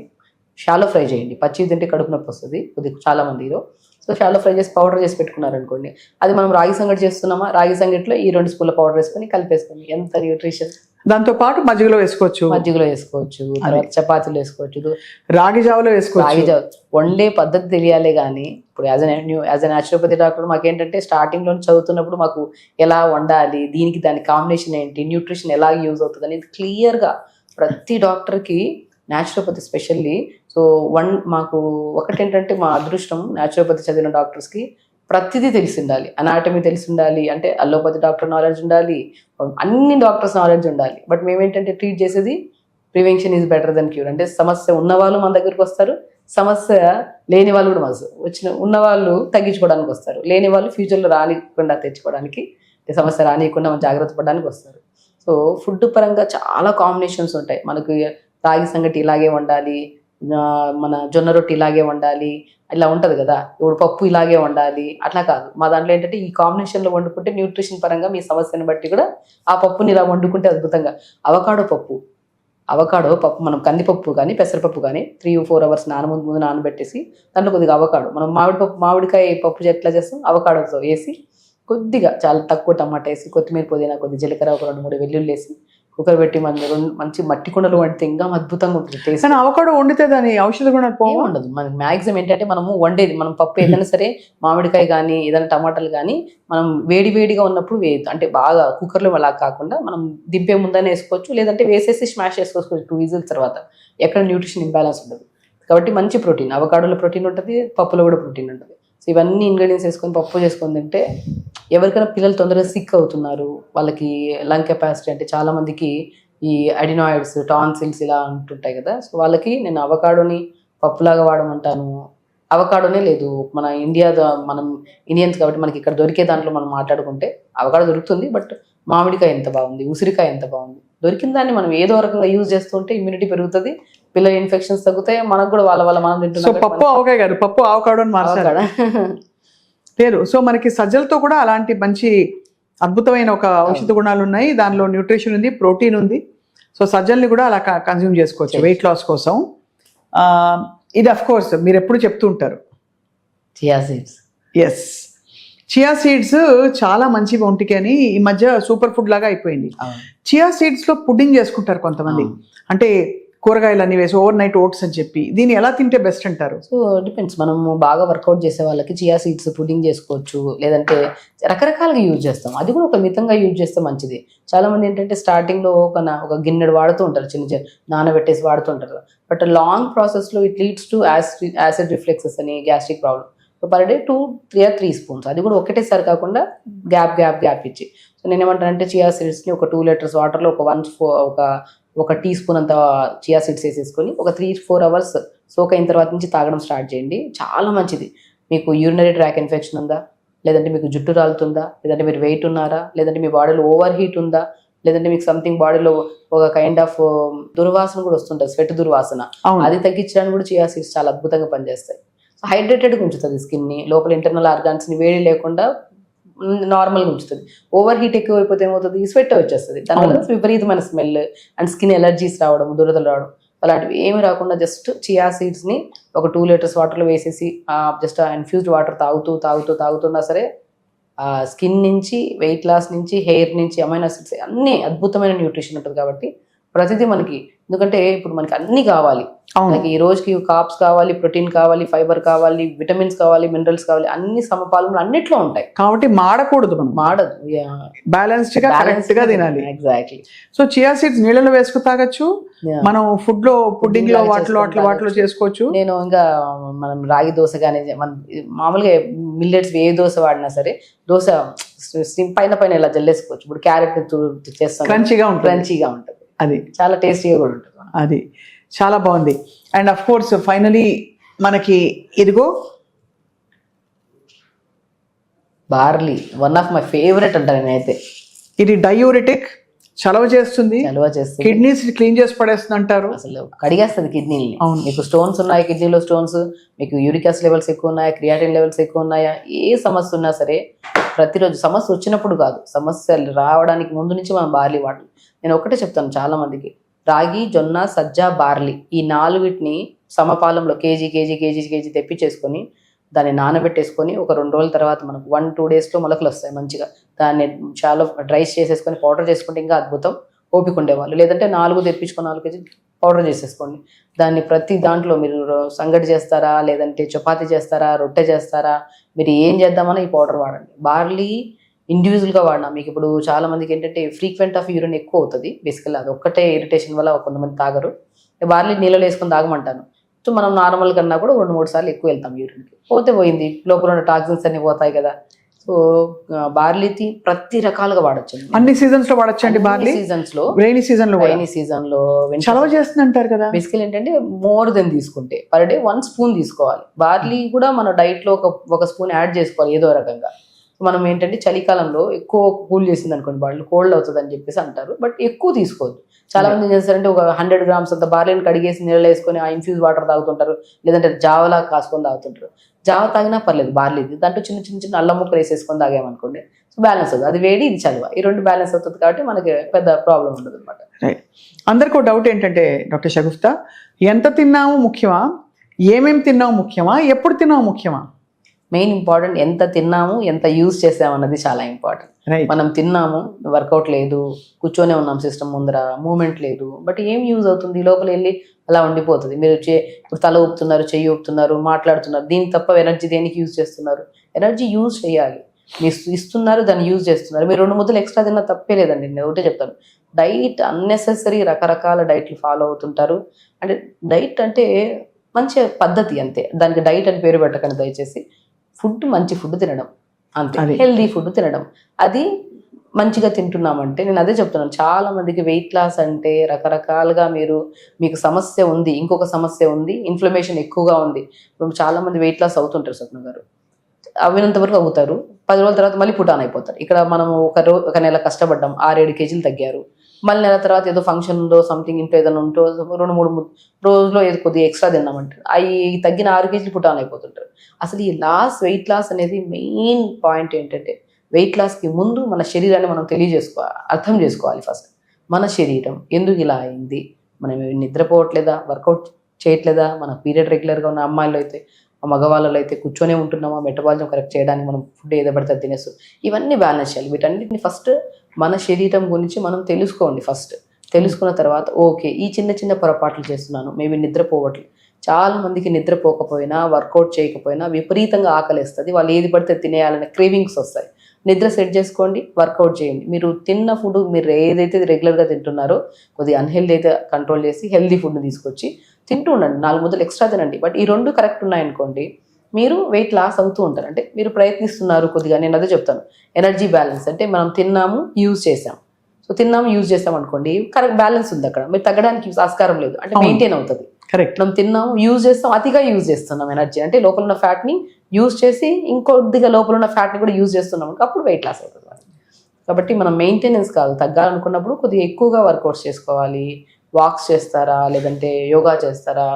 షాలో ఫ్రై చేయండి. పచ్చి తింటే కడుపు నొప్పి వస్తుంది కొద్దిగా చాలా మందిలో. సో షాలో ఫ్రై చేసి పౌడర్ చేసి పెట్టుకున్నారనుకోండి, అది మనం రాగి సంగటి చేస్తున్నామా, రాగి సంగటిలో ఈ 2 స్పూన్ల పౌడర్ వేసుకొని కలిపేసుకోండి. ఎంత న్యూట్రిషన్. దాంతో పాటు మజ్జిగలో వేసుకోవచ్చు, తర్వాత చపాతీలు వేసుకోవచ్చు, రాగి జావలో వేసుకోవచ్చు. రాగి జావ వండే పద్ధతి తెలియాలే కానీ, ఇప్పుడు యాజ్ ఎ న్యాచురోపతి డాక్టర్ మాకేంటంటే స్టార్టింగ్లో చదువుతున్నప్పుడు మాకు ఎలా వండాలి, దీనికి దాని కాంబినేషన్ ఏంటి, న్యూట్రిషన్ ఎలా యూజ్ అవుతుంది అనేది క్లియర్గా ప్రతి డాక్టర్కి, న్యాచురోపతి స్పెషల్లీ. సో మాకు ఒకటేంటంటే మా అదృష్టం, న్యాచురోపతి చదివిన డాక్టర్స్కి ప్రతిదీ తెలిసి ఉండాలి. అనాటమీ తెలిసి ఉండాలి, అంటే అల్లోపతి డాక్టర్ నాలెడ్జ్ ఉండాలి, అన్ని డాక్టర్స్ నాలెడ్జ్ ఉండాలి. బట్ మేమేంటంటే ట్రీట్ చేసేది prevention is better than cure. అంటే సమస్య ఉన్నవాళ్ళు మన దగ్గరికి వస్తారు, సమస్య లేని వాళ్ళు కూడా ఉన్నవాళ్ళు తగ్గించుకోవడానికి వస్తారు, లేని వాళ్ళు ఫ్యూచర్లో రానికుండా తెచ్చుకోవడానికి, సమస్య రానియకుండా మనం జాగ్రత్త పడడానికి వస్తారు. సో ఫుడ్ పరంగా చాలా కాంబినేషన్స్ ఉంటాయి. మనకు రాగి సంగటి ఇలాగే వండాలి, మన జొన్న రొట్టి ఇలాగే వండాలి, ఇలా ఉంటుంది కదా, ఇప్పుడు పప్పు ఇలాగే వండాలి, అట్లా కాదు. మా దాంట్లో ఏంటంటే ఈ కాంబినేషన్లో వండుకుంటే న్యూట్రిషన్ పరంగా మీ సమస్యను బట్టి కూడా ఆ పప్పుని ఇలా వండుకుంటే అద్భుతంగా. అవకాడో పప్పు అవకాడో పప్పు, మనం కందిపప్పు కానీ పెసరపప్పు కానీ 3-4 అవర్స్ ముందు నానబెట్టేసి దాంట్లో కొద్దిగా అవకాడో, మనం మామిడికాయ పప్పు ఎట్లా చేస్తాం అవకాడోతో వేసి కొద్దిగా చాలా తక్కువ టమాటా వేసి కొత్తిమీర పుదీనా కొద్ది జీలకర్ర ఒక 2-3 వెల్లుల్లి వేసి కుక్కర్ పెట్టి మంచి మట్టి కుండలు వండితే ఇంకా అద్భుతంగా ఉంటుంది టేస్ట్. కానీ అవకాడో వండితే దాని ఔషధ గుణాలు ఏమి ఉండదు. మనకి మ్యాక్సిమం ఏంటంటే మనము వండేది, మనం పప్పు ఏదైనా సరే మామిడికాయ కానీ ఏదైనా టమాటాలు కానీ మనం వేడిగా ఉన్నప్పుడు అంటే బాగా కుక్కర్లో అలా కాకుండా మనం దింపే ముందనే వేసుకోవచ్చు, లేదంటే వేసేసి స్మాష్ చేసుకోవచ్చు 2 విజిల్స్ తర్వాత. ఎక్కడ న్యూట్రిషన్ ఇంబ్యాలెన్స్ ఉండదు. కాబట్టి మంచి ప్రోటీన్, అవకాడోలో ప్రోటీన్ ఉంటుంది, పప్పులో కూడా ప్రోటీన్ ఉంటుంది. సో ఇవన్నీ ఇంగ్రీడియంట్స్ వేసుకొని పప్పు చేసుకొని తింటే ఎవరికైనా పిల్లలు తొందరగా సిక్ అవుతున్నారు, వాళ్ళకి లంగ్ కెపాసిటీ అంటే చాలా మందికి ఈ అడినాయిడ్స్, టాన్సిల్స్ ఇలా ఉంటుంటాయి కదా, సో వాళ్ళకి నేను అవకాడోని పప్పులాగా వాడమంటాను. అవకాడోనే లేదు మన మనం ఇండియన్స్ కాబట్టి మనకి ఇక్కడ దొరికే దాంట్లో మనం మాట్లాడుకుంటే అవకాడో దొరుకుతుంది, బట్ మామిడికాయ ఎంత బాగుంది, ఉసిరికాయ ఎంత బాగుంది, దొరికిన దాన్ని మనం ఏదో రకంగా యూజ్ చేస్తుంటే ఇమ్యూనిటీ పెరుగుతుంది, పిల్లల ఇన్ఫెక్షన్స్ తగ్గుతాయి, మనకు కూడా వాళ్ళ మనం తింటున్నాం. పప్పు ఆవకాయ గారు పప్పు అవకాడో అని మార్చారు పేరు. సో మనకి సజ్జలతో కూడా అలాంటి మంచి అద్భుతమైన ఒక ఔషధ గుణాలు ఉన్నాయి, దానిలో న్యూట్రిషన్ ఉంది, ప్రోటీన్ ఉంది. సో సజ్జల్ని కూడా అలా కన్జ్యూమ్ చేసుకోవచ్చు వెయిట్ లాస్ కోసం. ఇది అఫ్ కోర్స్ మీరు ఎప్పుడు చెప్తూ ఉంటారు chia seeds. Yes, chia seeds చాలా మంచివి ఒంటికి అని ఈ మధ్య సూపర్ ఫుడ్ లాగా అయిపోయింది. చియా సీడ్స్ లో పుడ్డింగ్ చేసుకుంటారు కొంతమంది, అంటే కూరగాయలు అన్ని వేసి ఓవర్ నైట్ ఓట్స్ అని చెప్పి. దీన్ని ఎలా తింటే బెస్ట్ అంటారు? సో డిపెండ్స్, మనము బాగా వర్కౌట్ చేసే వాళ్ళకి చియా సీడ్స్ పుడ్డింగ్ చేసుకోవచ్చు, లేదంటే రకరకాలుగా యూజ్ చేస్తాం. అది కూడా ఒక మితంగా యూజ్ చేస్తే మంచిది. చాలా మంది ఏంటంటే స్టార్టింగ్ లో ఒక గిన్నెడు వాడుతూ ఉంటారు, చిన్న నానబెట్టేసి వాడుతూ ఉంటారు. బట్ లాంగ్ ప్రాసెస్ లో it leads to acid reflexes అని, gastric problem. So per day 2-3 spoons, అది కూడా ఒకటేసారి కాకుండా గ్యాప్ ఇచ్చి. సో నేను ఏమంటానంటే చియా సీడ్స్ని ఒక 2 లీటర్స్ వాటర్లో ఒక టీ స్పూన్ అంత చియా సీడ్స్ వేసేసుకొని ఒక 3-4 అవర్స్ సోక్ అయిన తర్వాత నుంచి తాగడం స్టార్ట్ చేయండి. చాలా మంచిది. మీకు యూరినరీ ట్రాక్ ఇన్ఫెక్షన్ ఉందా, లేదంటే మీకు జుట్టు రాలుతుందా, లేదంటే మీరు వెయిట్ ఉన్నారా, లేదంటే మీ బాడీలో ఓవర్ హీట్ ఉందా, లేదంటే మీకు సంథింగ్ బాడీలో ఒక కైండ్ ఆఫ్ దుర్వాసన కూడా వస్తుంటుంది, స్వెట్ దుర్వాసన, అది తగ్గించడానికి కూడా చియా సీడ్స్ చాలా అద్భుతంగా పనిచేస్తాయి. సో హైడ్రేటెడ్గా ఉంచుతుంది స్కిన్ని, లోపల ఇంటర్నల్ ఆర్గాన్స్ని వేడి లేకుండా నార్మల్గా ఉంచుతుంది. ఓవర్ హీట్ ఎక్కువ అయిపోతే ఏమవుతుంది, స్వెట్ వచ్చేస్తుంది, దానివల్ల విపరీతమైన స్మెల్ అండ్ స్కిన్ ఎలర్జీస్ రావడం, దురదలు రావడం, అలాంటివి ఏమి రాకుండా జస్ట్ చియా సీడ్స్ని ఒక 2 లీటర్స్ వాటర్లో వేసేసి జస్ట్ ఇన్ఫ్యూజ్డ్ వాటర్ తాగుతున్నా సరే స్కిన్ నుంచి, వెయిట్ లాస్ నుంచి, హెయిర్ నుంచి, అమైనో యాసిడ్స్ అన్ని అద్భుతమైన న్యూట్రిషన్ ఉంటుంది. కాబట్టి ప్రతిదీ మనకి, ఎందుకంటే ఇప్పుడు మనకి అన్ని కావాలి, మనకి ఈ రోజుకి కార్బ్స్ కావాలి, ప్రోటీన్ కావాలి, ఫైబర్ కావాలి, విటమిన్స్ కావాలి, మినరల్స్ కావాలి, అన్ని సమపాలనలు అన్నిట్లో ఉంటాయి. కాబట్టి మాడకూడదు, మనం మాడదు, బ్యాలెన్స్డ్ గా కరెక్ట్ గా తినాలి. ఎగ్జాక్ట్లీ. సో చియా సీడ్స్ నీళ్ళలో వేసుకు తాగొచ్చు, మనం ఫుడ్ లో పుడ్డింగ్ లో వాటిలో చేసుకోవచ్చు. నేను ఇంకా మనం రాగి దోశ కానీ మామూలుగా మిల్లెట్స్ ఏ దోశ వాడినా సరే దోశ పైన ఇలా జల్లేసుకోవచ్చు. ఇప్పుడు క్యారెట్ చేస్తాం, క్రంచీగా ఉంటుంది, అది చాలా టేస్టీగా కూడా ఉంటుంది. అది చాలా బాగుంది. అండ్ అఫ్ కోర్స్ ఫైనలీ మనకి ఇదిగో barley, one of my favourite అంటారు నేనైతే. ఇది డయూరిటిక్, చలవ చేస్తుంది, కిడ్నీస్ క్లీన్ చేసి పడేస్తుంది అంటారు, అసలు కడిగేస్తుంది కిడ్నీని. మీకు స్టోన్స్ ఉన్నాయి, కిడ్నీలో స్టోన్స్, మీకు యూరిక్ యాసిడ్ లెవెల్స్ ఎక్కువ ఉన్నాయా, క్రియాటిన్ లెవెల్స్ ఎక్కువ ఉన్నాయా, ఏ సమస్య ఉన్నా సరే ప్రతిరోజు, సమస్య వచ్చినప్పుడు కాదు, సమస్య రావడానికి ముందు నుంచి మనం బార్లీ వాడాలి. నేను ఒకటే చెప్తాను చాలా మందికి, రాగి, జొన్న, సజ్జ, బార్లీ ఈ 4 సమపాలంలో కేజీ తెప్పించేసుకొని దాన్ని నానబెట్టేసుకొని ఒక 2 రోజుల తర్వాత మనకు 1-2 డేస్లో మొలకలు వస్తాయి మంచిగా. దాన్ని చాలా డ్రైస్ చేసేసుకొని పౌడర్ చేసుకుంటే ఇంకా అద్భుతం. ఓపిక ఉండేవాళ్ళు, లేదంటే 4 తెప్పించుకొని 4 కేజీ పౌడర్ చేసేసుకోండి. దాన్ని ప్రతి దాంట్లో మీరు సంగటి చేస్తారా, లేదంటే చపాతీ చేస్తారా, రొట్టె చేస్తారా, మీరు ఏం చేద్దామన్నా ఈ పౌడర్ వాడండి. బార్లీ ఇండివిజువల్గా వాడినా మీకు ఇప్పుడు చాలా మందికి ఏంటంటే ఫ్రీక్వెంట్ ఆఫ్ యూరిన్ ఎక్కువ అవుతుంది, బేసికల్ అది ఒక్కటే ఇరిటేషన్ వల్ల కొంతమంది తాగరు. బార్లీ నీళ్ళలో వేసుకొని తాగమంటాను. సో మనం నార్మల్ కన్నా కూడా 2-3 సార్లు ఎక్కువ వెళ్తాం యూరిన్కి, పోయింది, లోపల ఉన్న టాక్సిన్స్ అన్ని పోతాయి కదా. సో బార్లీ ప్రతి రకాలుగా వాడచ్చు, అన్ని సీజన్స్ లో వాడచ్చు అండి. బార్లీ సీజన్స్ లో, రైనీ సీజన్ లో చలవ చేస్తుంది అంటారు కదా. బేసికల్ ఏంటంటే మోర్ దెన్ తీసుకుంటే పర్ డే 1 స్పూన్ తీసుకోవాలి. బార్లీ కూడా మన డైట్ లో ఒక స్పూన్ యాడ్ చేసుకోవాలి ఏదో రకంగా. మనం ఏంటంటే చలికాలంలో ఎక్కువ కూల్ చేసింది అనుకోండి బాడీ కోల్డ్ అవుతుంది అని చెప్పేసి అంటారు. బట్ ఎక్కువ తీసుకోవద్దు. చాలా మంది ఏం చేస్తారంటే ఒక 100 grams అంత బార్లీని కడిగేసి నీళ్ళు వేసుకొని ఆ ఇన్ఫ్యూజ్ వాటర్ తాగుతుంటారు, లేదంటే జావలా కాసుకొని తాగుతుంటారు. జావ తాగినా పర్లేదు బార్లీది, దాంట్లో చిన్న చిన్న చిన్న అల్లం ముక్కలు వేసేసుకొని తాగామనుకోండి, సో బ్యాలెన్స్ అవుతుంది. అది వేడి, ఇది చలువ, ఈ రెండు బ్యాలెన్స్ అవుతుంది కాబట్టి మనకి పెద్ద ప్రాబ్లం ఉండదు అనమాట. రైట్. అందరికీ ఒక డౌట్ ఏంటంటే డాక్టర్ షగుఫ్తా, ఎంత తిన్నాము ముఖ్యమా, ఏమేమి తిన్నాము ముఖ్యమా, ఎప్పుడు తిన్నాము ముఖ్యమా? మెయిన్ ఇంపార్టెంట్ ఎంత తిన్నాము, ఎంత యూజ్ చేసాము అన్నది చాలా ఇంపార్టెంట్. రైట్. మనం తిన్నాము, వర్కౌట్ లేదు, కూర్చొనే ఉన్నాం సిస్టమ్ ముందర, మూమెంట్ లేదు, బట్ ఏం యూజ్ అవుతుంది? లోపల వెళ్ళి అలా ఉండిపోతుంది. మీరు ఇప్పుడు తల ఊపుతున్నారు, చెయ్యి ఊపుతున్నారు, మాట్లాడుతున్నారు, దీని తప్ప ఎనర్జీ దేనికి యూజ్ చేస్తున్నారు? ఎనర్జీ యూజ్ చేయాలి. మీరు ఇస్తున్నారు, దాన్ని యూజ్ చేస్తున్నారు. మీరు 2 ముద్దలు ఎక్స్ట్రా తిన్నా తప్పే లేదండి. నేను ఒకటే చెప్తాను, డైట్ అన్నెసెసరీ రకరకాల డైట్లు ఫాలో అవుతుంటారు. అంటే డైట్ అంటే మంచి పద్ధతి అంతే, దానికి డైట్ అని పేరు పెట్టకండి దయచేసి. ఫుడ్ మంచి ఫుడ్ తినడం అంతే, హెల్దీ ఫుడ్ తినడం, అది మంచిగా తింటున్నామంటే. నేను అదే చెప్తున్నాను, చాలా మందికి వెయిట్ లాస్ అంటే రకరకాలుగా మీకు సమస్య ఉంది, ఇంకొక సమస్య ఉంది, ఇన్ఫ్లమేషన్ ఎక్కువగా ఉంది. ఇప్పుడు చాలా మంది వెయిట్ లాస్ అవుతుంటారు స్వప్న గారు, అవినంత వరకు అవుతారు, 10 రోజుల తర్వాత మళ్ళీ పుటాన్ అయిపోతారు. ఇక్కడ మనం ఒక నెల కష్టపడ్డాం, 6-7 kgs తగ్గారు, మళ్ళీ నెల తర్వాత ఏదో ఫంక్షన్ ఉందో సంథింగ్ ఇంట్లో ఏదైనా ఉంటో 2-3 రోజుల్లో ఏదో కొద్దిగా ఎక్స్ట్రా తిన్నామంటారు, అవి తగ్గిన 6 kgs పుటాన్ అయిపోతుంటారు. అసలు ఈ వెయిట్ లాస్ అనేది మెయిన్ పాయింట్ ఏంటంటే, వెయిట్ లాస్కి ముందు మన శరీరాన్ని మనం అర్థం చేసుకోవాలి. ఫస్ట్ మన శరీరం ఎందుకు ఇలా అయింది, మనం నిద్రపోవట్లేదా, వర్కౌట్ చేయట్లేదా, మన పీరియడ్ రెగ్యులర్గా ఉన్న అమ్మాయిలు అయితే, మగవాళ్ళలో అయితే కూర్చొనే ఉంటున్నామా, మెటబాలిజం కరెక్ట్ చేయడానికి మనం ఫుడ్ ఏదో పడితే తినేస్తాం, ఇవన్నీ బ్యాలెన్స్ చేయాలి. వీటన్నిటిని ఫస్ట్ మన శరీరం గురించి మనం తెలుసుకోండి. ఫస్ట్ తెలుసుకున్న తర్వాత ఓకే, ఈ చిన్న చిన్న పొరపాట్లు చేస్తున్నాను, మేబీ నిద్రపోవట్లేదు. చాలా మందికి నిద్రపోకపోయినా, వర్కౌట్ చేయకపోయినా విపరీతంగా ఆకలిస్తుంది, వాళ్ళు ఏది పడితే తినేయాలనే క్రేవింగ్స్ వస్తాయి. నిద్ర సెట్ చేసుకోండి, వర్కౌట్ చేయండి. మీరు తిన్న ఫుడ్, మీరు ఏదైతే రెగ్యులర్గా తింటున్నారో కొద్దిగా అన్హెల్దీ అయితే కంట్రోల్ చేసి హెల్దీ ఫుడ్ని తీసుకొచ్చి తింటూ ఉండండి. 4 ముద్దలు ఎక్స్ట్రా తినండి. బట్ ఈ 2 కరెక్ట్ ఉన్నాయనుకోండి, మీరు వెయిట్ లాస్ అవుతూ ఉంటారు. అంటే మీరు ప్రయత్నిస్తున్నారు కొద్దిగా. నేను అదే చెప్తాను, ఎనర్జీ బ్యాలెన్స్ అంటే మనం తిన్నాము, యూజ్ చేసాం. సో తిన్నాము, యూజ్ చేసాం అనుకోండి, కరెక్ట్ బ్యాలెన్స్ ఉంది అక్కడ, మీరు తగ్గడానికి ఆస్కారం లేదు, అంటే మెయింటైన్ అవుతుంది. కరెక్ట్. మనం తిన్నాము, యూజ్ చేస్తాం, అతిగా యూజ్ చేస్తున్నాం ఎనర్జీ, అంటే లోపల ఉన్న ఫ్యాట్ని యూజ్ చేసి ఇంకొద్దిగా లోపల ఉన్న ఫ్యాట్ని కూడా యూజ్ చేస్తున్నాం, అప్పుడు వెయిట్ లాస్ అవుతుంది. కాబట్టి మనం మెయింటెనెన్స్ కాదు, తగ్గాలనుకున్నప్పుడు కొద్దిగా ఎక్కువగా వర్కౌట్స్ చేసుకోవాలి. వాక్స్ చేస్తారా, లేదంటే యోగా చేస్తారా,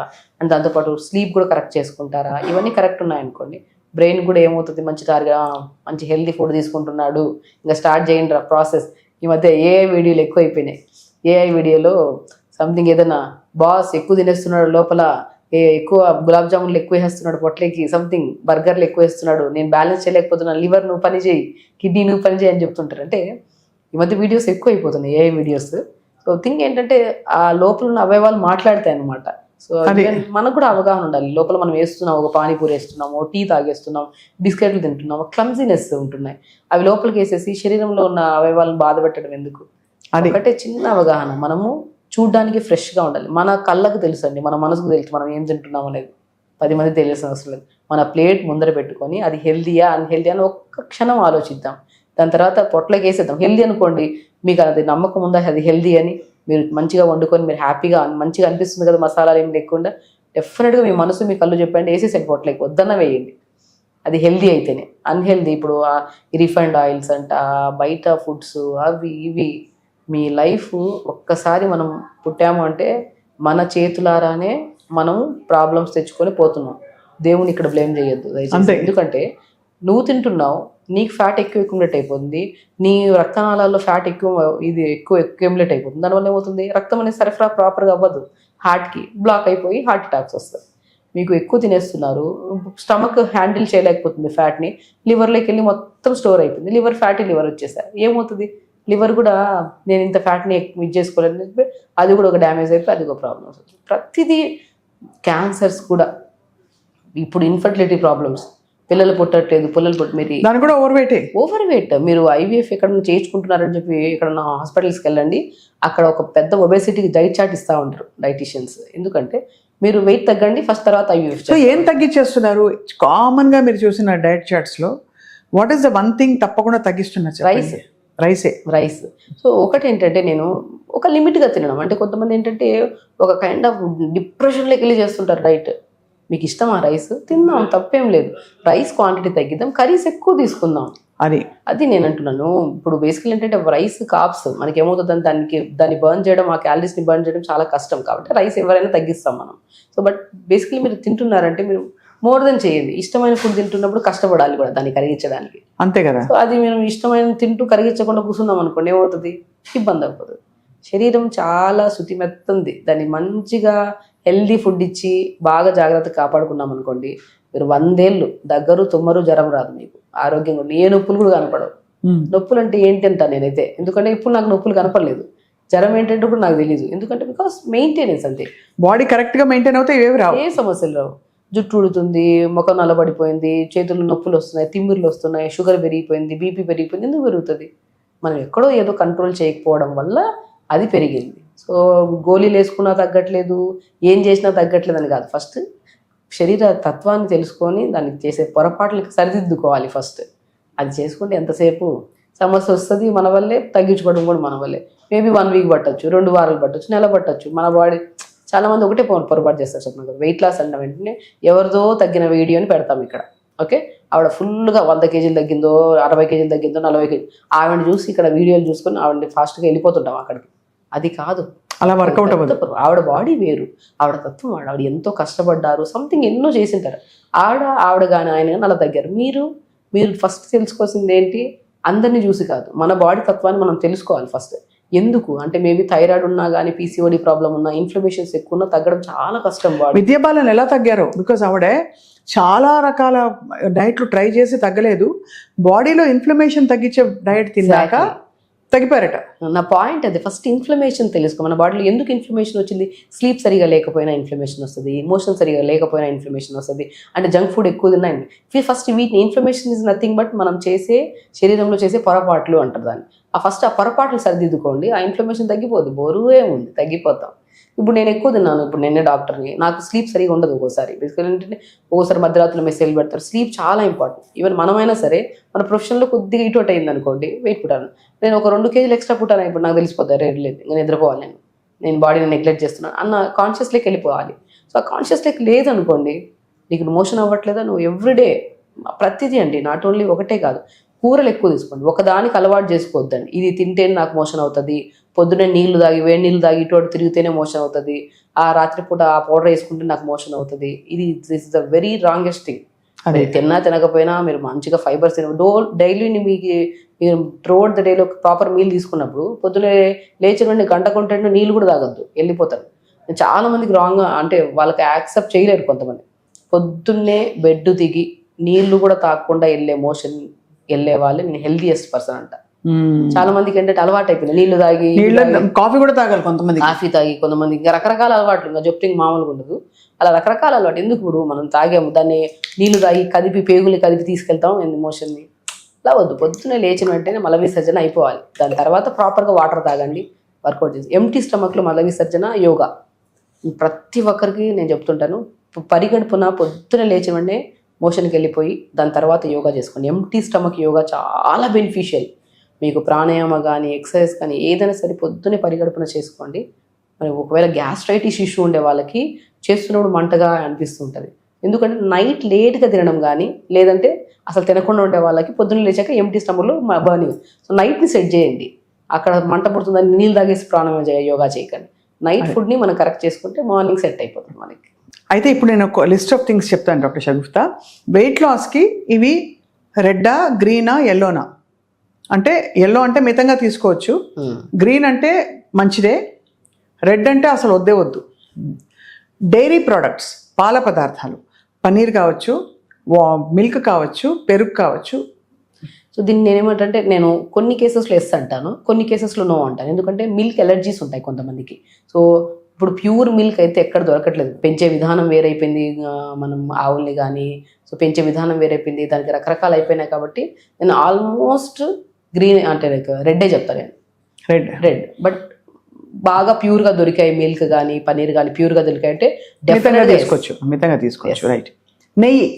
అండ్ దాంతోపాటు స్లీప్ కూడా కరెక్ట్ చేసుకుంటారా, ఇవన్నీ కరెక్ట్ ఉన్నాయనుకోండి, బ్రెయిన్ కూడా ఏమవుతుంది, మంచి హెల్తీ ఫుడ్ తీసుకుంటున్నాడు, ఇంకా స్టార్ట్ చేయండి ప్రాసెస్. ఈ మధ్య ఏఐ వీడియోలు ఎక్కువ అయిపోయినాయి. ఏఐ వీడియోలో సంథింగ్ ఏదైనా బాస్ ఎక్కువ తినేస్తున్నాడు, లోపల ఎక్కువ గులాబ్ జామున్లు ఎక్కువ వేస్తున్నాడు పొట్లకి, సంథింగ్ బర్గర్లు ఎక్కువ వేస్తున్నాడు, నేను బ్యాలెన్స్ చేయలేకపోతున్నాను, లివర్ నువ్వు పని చేయి, కిడ్నీ నువ్వు పని చేయి అని చెప్తుంటారు. అంటే ఈ మధ్య వీడియోస్ ఎక్కువ అయిపోతున్నాయి, ఏఐ వీడియోస్. సో థింగ్ ఏంటంటే ఆ లోపల ఉన్న అవయవాలు మాట్లాడతాయి అనమాట. సో మనకు కూడా అవగాహన ఉండాలి. లోపల మనం వేస్తున్నాం, ఒక పానీపూరి వేస్తున్నాము, టీ తాగేస్తున్నాం, బిస్కెట్లు తింటున్నాము, క్లమ్జీనెస్ ఉంటున్నాయి, అవి లోపలికి వేసేసి శరీరంలో ఉన్న అవయవాలను బాధ పెట్టడం ఎందుకు? ఒకటే చిన్న అవగాహన, మనము చూడ్డానికి ఫ్రెష్గా ఉండాలి. మన కళ్ళకు తెలుసు అండి, మన మనసుకు తెలుసు మనం ఏం తింటున్నాం అనేది. 10 మంది తెలియాల్సిన అవసరం లేదు. మన ప్లేట్ ముందర పెట్టుకొని అది హెల్దీయా అన్హెల్దీ అని ఒక్క క్షణం ఆలోచిద్దాం. దాని తర్వాత పొట్లకి వేసేద్దాం. హెల్దీ అనుకోండి, మీకు అది నమ్మకం ఉందా అది హెల్దీ అని, మీరు మంచిగా వండుకొని మీరు హ్యాపీగా మంచిగా అనిపిస్తుంది కదా, మసాలాలు ఏమి లేకుండా, డెఫినెట్గా మీ మనసు మీ కళ్ళు చెప్పండి, వేసేసండి పొట్లకి, వద్దన్న వేయండి. అది హెల్దీ అయితేనే. అన్హెల్దీ ఇప్పుడు రిఫైండ్ ఆయిల్స్ అంట, బయట ఫుడ్స్, అవి ఇవి, మీ లైఫ్ ఒక్కసారి మనం పుట్టాము అంటే మన చేతులారానే మనం ప్రాబ్లమ్స్ తెచ్చుకొని పోతున్నాం. దేవుని ఇక్కడ బ్లేమ్ చేయొద్దు దయచేసి. ఎందుకంటే నువ్వు తింటున్నావు, నీకు ఫ్యాట్ ఎక్కువ అక్యుములేట్ అయిపోతుంది, నీ రక్తనాళాల్లో ఫ్యాట్ ఎక్కువ అక్యుములేట్ అయిపోతుంది. దానివల్ల ఏమవుతుంది, రక్తం అనేది సరఫరా ప్రాపర్గా అవ్వదు, హార్ట్కి బ్లాక్ అయిపోయి హార్ట్ అటాక్స్ వస్తాయి. మీకు ఎక్కువ తినేస్తున్నారు, స్టమక్ హ్యాండిల్ చేయలేకపోతుంది ఫ్యాట్ని, లివర్లోకి వెళ్ళి మొత్తం స్టోర్ అయిపోయింది, ఫ్యాటీ లివర్ వచ్చేసారు. ఏమవుతుంది, లివర్ కూడా నేను ఇంత ఫ్యాట్ని ఇది చేసుకోలేదని చెప్పి అది కూడా ఒక డ్యామేజ్ అయిపోయి అది ఒక ప్రాబ్లమ్ వస్తుంది. ప్రతిదీ, క్యాన్సర్స్ కూడా, ఇప్పుడు ఇన్ఫర్టిలిటీ ప్రాబ్లమ్స్, పిల్లలు పుట్టట్లేదు, మీరు కూడా ఓవర్ వెయిట్, మీరు ఐవీఎఫ్ ఎక్కడ చేయించుకుంటున్నారని చెప్పి ఎక్కడన్నా హాస్పిటల్స్కి వెళ్ళండి, అక్కడ ఒక పెద్ద ఒబేసిటీకి డైట్ చార్ట్ ఇస్తూ ఉంటారు డైటీషియన్స్. ఎందుకంటే మీరు వెయిట్ తగ్గండి ఫస్ట్, తర్వాత ఐవీఎఫ్. సో ఏం తగ్గించేస్తున్నారు కామన్గా మీరు చూసిన డైట్ చార్ట్స్లో? What is the one thing తప్పకుండా తగ్గిస్తున్నారు? రైస్. సో ఒకటి ఏంటంటే, నేను ఒక లిమిట్గా తినడం. అంటే కొంతమంది ఏంటంటే ఒక కైండ్ ఆఫ్ డిప్రెషన్లోకి వెళ్ళి చేస్తుంటారు డైట్. మీకు ఇష్టమా రైస్? తిందాం, తప్పేం లేదు. రైస్ క్వాంటిటీ తగ్గిద్దాం, కర్రీస్ ఎక్కువ తీసుకుందాం. అది నేను అంటున్నాను. ఇప్పుడు బేసికల్ ఏంటంటే రైస్ కాప్స్ మనకి ఏమవుతుంది, దాన్ని బర్న్ చేయడం, ఆ క్యాలరీస్ ని బర్న్ చేయడం చాలా కష్టం. కాబట్టి రైస్ ఎవరైనా తగ్గిస్తాం మనం. సో బట్ బేసికలీ మీరు తింటున్నారంటే మీరు మోర్ దెన్ చేయండి. ఇష్టమైన ఫుడ్ తింటున్నప్పుడు కష్టపడాలి కూడా దాన్ని కరిగించడానికి. అంతే కదా. సో అది మేము ఇష్టమైన తింటూ కరిగించకుండా కూర్చున్నాం అనుకోండి, ఏమవుతుంది, ఇబ్బంది అవుతుంది. శరీరం చాలా శుతిమెత్తుంది. దాన్ని మంచిగా హెల్దీ ఫుడ్ ఇచ్చి బాగా జాగ్రత్తగా కాపాడుకున్నాం అనుకోండి, మీరు 100 ఏళ్ళు దగ్గరు తుమ్మరు జ్వరం రాదు మీకు, ఆరోగ్యంగా ఏ నొప్పులు కూడా కనపడవు. నొప్పులు అంటే ఏంటి అంటా నేనైతే, ఎందుకంటే ఇప్పుడు నాకు నొప్పులు కనపడలేదు. జ్వరం ఏంటంటే కూడా నాకు తెలియదు, ఎందుకంటే బికాస్ మెయింటెనెన్స్ అంతే. బాడీ కరెక్ట్ గా మెయింటైన్ అవుతే ఏవి రావు, ఏ సమస్యలు రావు. జుట్టు ఉడుతుంది, ముఖం నల్లబడిపోయింది, చేతులు నొప్పులు వస్తున్నాయి, తిమ్మిర్లు వస్తున్నాయి, షుగర్ పెరిగిపోయింది, బీపీ పెరిగిపోయింది. ఎందుకు పెరుగుతుంది? మనం ఎక్కడో ఏదో కంట్రోల్ చేయకపోవడం వల్ల అది పెరిగింది. సో గోళీలు వేసుకున్నా తగ్గట్లేదు, ఏం చేసినా తగ్గట్లేదు అని కాదు. ఫస్ట్ శరీర తత్వాన్ని తెలుసుకొని దానికి చేసే పొరపాట్లకి సరిదిద్దుకోవాలి ఫస్ట్. అది చేసుకుంటే ఎంతసేపు సమస్య వస్తుంది మన వల్లే, తగ్గించుకోవడం కూడా మన వల్లే. మేబీ 1 వీక్ పట్టచ్చు, 2 వారాలు పట్టచ్చు, నెల పట్టచ్చు. మన బాడీ చాలా మంది ఒకటే పొరపాటు చేస్తారు చెప్తున్నారు కదా, వెయిట్ లాస్ అన్న వెంటనే ఎవరిదో తగ్గిన వీడియోని పెడతాం ఇక్కడ. ఓకే, ఆవిడ ఫుల్గా 100 కేజీలు తగ్గిందో, 60 కేజీలు తగ్గిందో, 40 కేజీలు, ఆవిడని చూసి ఇక్కడ వీడియోలు చూసుకొని ఆవిడని ఫాస్ట్గా వెళ్ళిపోతుంటాం అక్కడికి. అది కాదు, అలా వర్కౌట్ అవ్వదు. ఆవిడ బాడీ వేరు, ఆవిడ తత్వం, ఆవిడ ఎంతో కష్టపడ్డారు, సంథింగ్ ఎన్నో చేసింటారు. ఆవిడ కానీ ఆయన కానీ అలా తగ్గారు. మీరు ఫస్ట్ తెలుసుకోవాల్సింది ఏంటి, అందరినీ చూసి కాదు, మన బాడీ తత్వాన్ని మనం తెలుసుకోవాలి ఫస్ట్. ఎందుకు అంటే మేబీ థైరాయిడ్ ఉన్నా కానీ, పీసీఓడి ప్రాబ్లం ఉన్నా, ఇన్ఫ్లమేషన్స్ ఎక్కువ ఉన్నా తగ్గడం చాలా కష్టం. విద్యాబాలన్ ఎలా తగ్గారు? బికాస్ ఆవిడ చాలా రకాల డైట్లు ట్రై చేసి తగ్గలేదు. బాడీలో ఇన్ఫ్లమేషన్ తగ్గించే డైట్ తిన్నాక తగ్గిపోయారట. నా పాయింట్ అది. ఫస్ట్ ఇన్ఫ్లమేషన్ తెలుసుకో, మన బాడీలో ఎందుకు ఇన్ఫ్లమేషన్ వచ్చింది. స్లీప్ సరిగా లేకపోయినా ఇన్ఫ్లమేషన్ వస్తుంది, ఎమోషన్ సరిగా లేకపోయినా ఇన్ఫ్లమేషన్ వస్తుంది, అంటే జంక్ ఫుడ్ ఎక్కువ తిన్నా. ఫస్ట్ వీటిని ఇన్ఫ్లమేషన్ ఇస్ నథింగ్ బట్ మనం చేసే శరీరంలో చేసే పొరపాట్లు అంటారు దాన్ని. ఫస్ట్ ఆ పొరపాట్లు సరిదిద్దుకోండి, ఆ ఇన్ఫ్లమేషన్ తగ్గిపోద్ది. బరువే ఉంది, తగ్గిపోతాం. ఇప్పుడు నేను ఎక్కువ తిన్నాను, ఇప్పుడు నేనే డాక్టర్ని, నాకు స్లీప్ సరిగా ఉండదు ఒక్కోసారి. బేసికల్ ఏంటంటే ఒక్కోసారి మధ్యరాత్రులు మెసేజ్లు పెడతారు. స్లీప్ చాలా ఇంపార్టెంట్. ఈవెన్ మనమైనా సరే మన ప్రొఫెషన్లో కొద్దిగా ఇటు అయింది అనుకోండి, వెయిట్ పుట్టాను, నేను ఒక 2 కేజీలు ఎక్స్ట్రా పుట్టాను, ఇప్పుడు నాకు తెలిసిపోతుంది రేట్ లేదు, ఇంకా నిద్రపోవాలి, నేను బాడీని నెగ్లెక్ట్ చేస్తున్నాను అన్న కాన్షియస్లోకి వెళ్ళిపోవాలి. సో ఆ కాన్షియస్లోకి లేదనుకోండి, నీకు మోషన్ అవ్వట్లేదా, నువ్వు ఎవ్రీడే ప్రతిదీ అండి, నాట్ ఓన్లీ ఒకటే కాదు, కూరలు ఎక్కువ తీసుకోండి. ఒకదానికి అలవాటు చేసుకోవద్దండి. ఇది తింటేనే నాకు మోషన్ అవుతుంది, పొద్దున్నే నీళ్లు తాగి వేడి నీళ్ళు తాగి ఇటు తిరిగితేనే మోషన్ అవుతుంది, ఆ రాత్రిపూట ఆ పౌడర్ వేసుకుంటే నాకు మోషన్ అవుతుంది. This is the very wrongest thing. అది తిన్నా తినకపోయినా మీరు మంచిగా ఫైబర్స్ డైలీ మీరు త్రూఅవుట్ ద డేలో ప్రాపర్ మీల్ తీసుకున్నప్పుడు పొద్దున్నే లేచిన వెంటనే గంట కొంటే నీళ్ళు కూడా తాగద్దు, వెళ్ళిపోతారు. చాలా మందికి రాంగ్, అంటే వాళ్ళకి యాక్సెప్ట్ చేయలేరు కొంతమంది. పొద్దున్నే బెడ్ దిగి నీళ్లు కూడా తాగకుండా వెళ్ళే వాళ్ళు నేను హెల్దీయెస్ట్ పర్సన్ అంట. చాలా మందికి ఏంటంటే అలవాటు అయిపోయింది, నీళ్లు తాగి, కాఫీ కూడా తాగాలి కొంతమంది, కాఫీ తాగి, కొంతమంది ఇంకా రకరకాల అలవాట్లు, ఇంకా జొప్పింగ్ మామూలుగా ఉండదు, అలా రకరకాల అలవాటు. ఎందుకు ఇప్పుడు మనం తాగాము, దాన్ని నీళ్లు తాగి పేగులు కదిపి తీసుకెళ్తాం ఎమోషన్ని. అలా వద్దు, పొద్దున్నే లేచిన వెంటనే మల విసర్జన అయిపోవాలి. దాని తర్వాత ప్రాపర్గా వాటర్ తాగండి, వర్కౌట్ చేసి ఎంటీ స్టమక్లో మల విసర్జన, యోగా. ప్రతి ఒక్కరికి నేను చెప్తుంటాను, పరిగడుపున పొద్దున లేచిన వెంటనే మోషన్కి వెళ్ళిపోయి దాని తర్వాత యోగా చేసుకోండి. ఎంటీ స్టమక్ యోగా చాలా బెనిఫిషియల్. మీకు ప్రాణాయామ కానీ, ఎక్సర్సైజ్ కానీ ఏదైనా సరే పొద్దున్నే పరిగడుపున చేసుకోండి. మరి ఒకవేళ గ్యాస్ట్రైటిస్ ఇష్యూ ఉండే వాళ్ళకి చేస్తున్నప్పుడు మంటగా అనిపిస్తుంటుంది, ఎందుకంటే నైట్ లేట్గా తినడం కానీ, లేదంటే అసలు తినకుండా ఉండే వాళ్ళకి పొద్దున్న లేచాక ఎంటీ స్టమక్లో బర్నింగ్. సో నైట్ని సెట్ చేయండి, అక్కడ మంట పుడుతుందని నీళ్ళు తాగేసి ప్రాణాయామ యోగా చేయకండి. నైట్ ఫుడ్ని మనం కరెక్ట్ చేసుకుంటే మార్నింగ్ సెట్ అయిపోతుంది మనకి. అయితే ఇప్పుడు నేను ఒక లిస్ట్ ఆఫ్ థింగ్స్ చెప్తాను డాక్టర్ షగుఫ్తా. వెయిట్ లాస్కి ఇవి రెడ్డా, గ్రీనా, ఎల్లోనా? అంటే ఎల్లో అంటే మితంగా తీసుకోవచ్చు, గ్రీన్ అంటే మంచిదే, రెడ్ అంటే అసలు వద్దే వద్దు. డైరీ ప్రోడక్ట్స్, పాల పదార్థాలు, పన్నీర్ కావచ్చు, మిల్క్ కావచ్చు, పెరుగు కావచ్చు. సో దీన్ని నేనేమంటే, నేను కొన్ని కేసెస్లో ఎస్ అంటాను, కొన్ని కేసెస్లో నో అంటాను. ఎందుకంటే మిల్క్ ఎలర్జీస్ ఉంటాయి కొంతమందికి. సో ఇప్పుడు ప్యూర్ మిల్క్ అయితే ఎక్కడ దొరకట్లేదు, పెంచే విధానం వేరైపోయింది, మనం ఆవుల్ని కానీ సో పెంచే విధానం వేరైపోయింది, దానికి రకరకాలు అయిపోయినాయి. కాబట్టి నేను ఆల్మోస్ట్ గ్రీన్ అంటే లైక్ రెడ్డే చెప్తాను నేను, రెడ్. బట్ బాగా ప్యూర్గా దొరికాయి మిల్క్ కానీ పన్నీర్ కానీ ప్యూర్గా దొరికాయి అంటే మితంగా తీసుకోవచ్చు. రైట్. నెయ్యి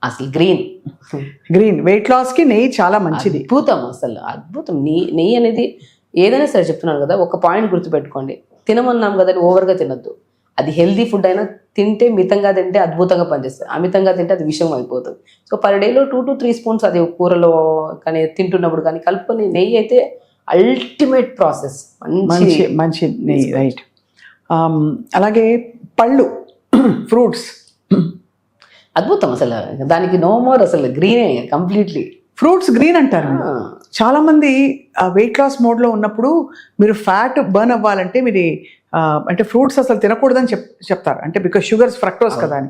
అసలు గ్రీన్ వెయిట్ లాస్కి నెయ్యి చాలా మంచిది, అద్భుతం, అసలు అద్భుతం. నెయ్యి అనేది ఏదైనా సరే చెప్తున్నాను కదా, ఒక పాయింట్ గుర్తుపెట్టుకోండి, తినమన్నాం కదా ఓవర్గా తినద్దు. అది హెల్దీ ఫుడ్ అయినా తింటే మితంగా తింటే అద్భుతంగా పనిచేస్తుంది, అమితంగా తింటే అది విషయం అయిపోతుంది. సో పర్ డేలో 2 to 3 స్పూన్స్ అది కూరలో కానీ తింటున్నప్పుడు కానీ కలుపుకొని, నెయ్యి అయితే అల్టిమేట్ ప్రాసెస్, మంచి మంచి నెయ్యి, రైట్. అలాగే పళ్ళు, ఫ్రూట్స్ అద్భుతం అసలు, దానికి నో మోర్, అసలు గ్రీనే కంప్లీట్లీ. ఫ్రూట్స్ గ్రీన్ అంటారు. చాలా మంది వెయిట్ లాస్ మోడ్లో ఉన్నప్పుడు మీరు ఫ్యాట్ బర్న్ అవ్వాలంటే మీరు అంటే ఫ్రూట్స్ అసలు తినకూడదని చెప్తారు, అంటే బికాస్ షుగర్స్, ఫ్రక్టోస్ కదా అని.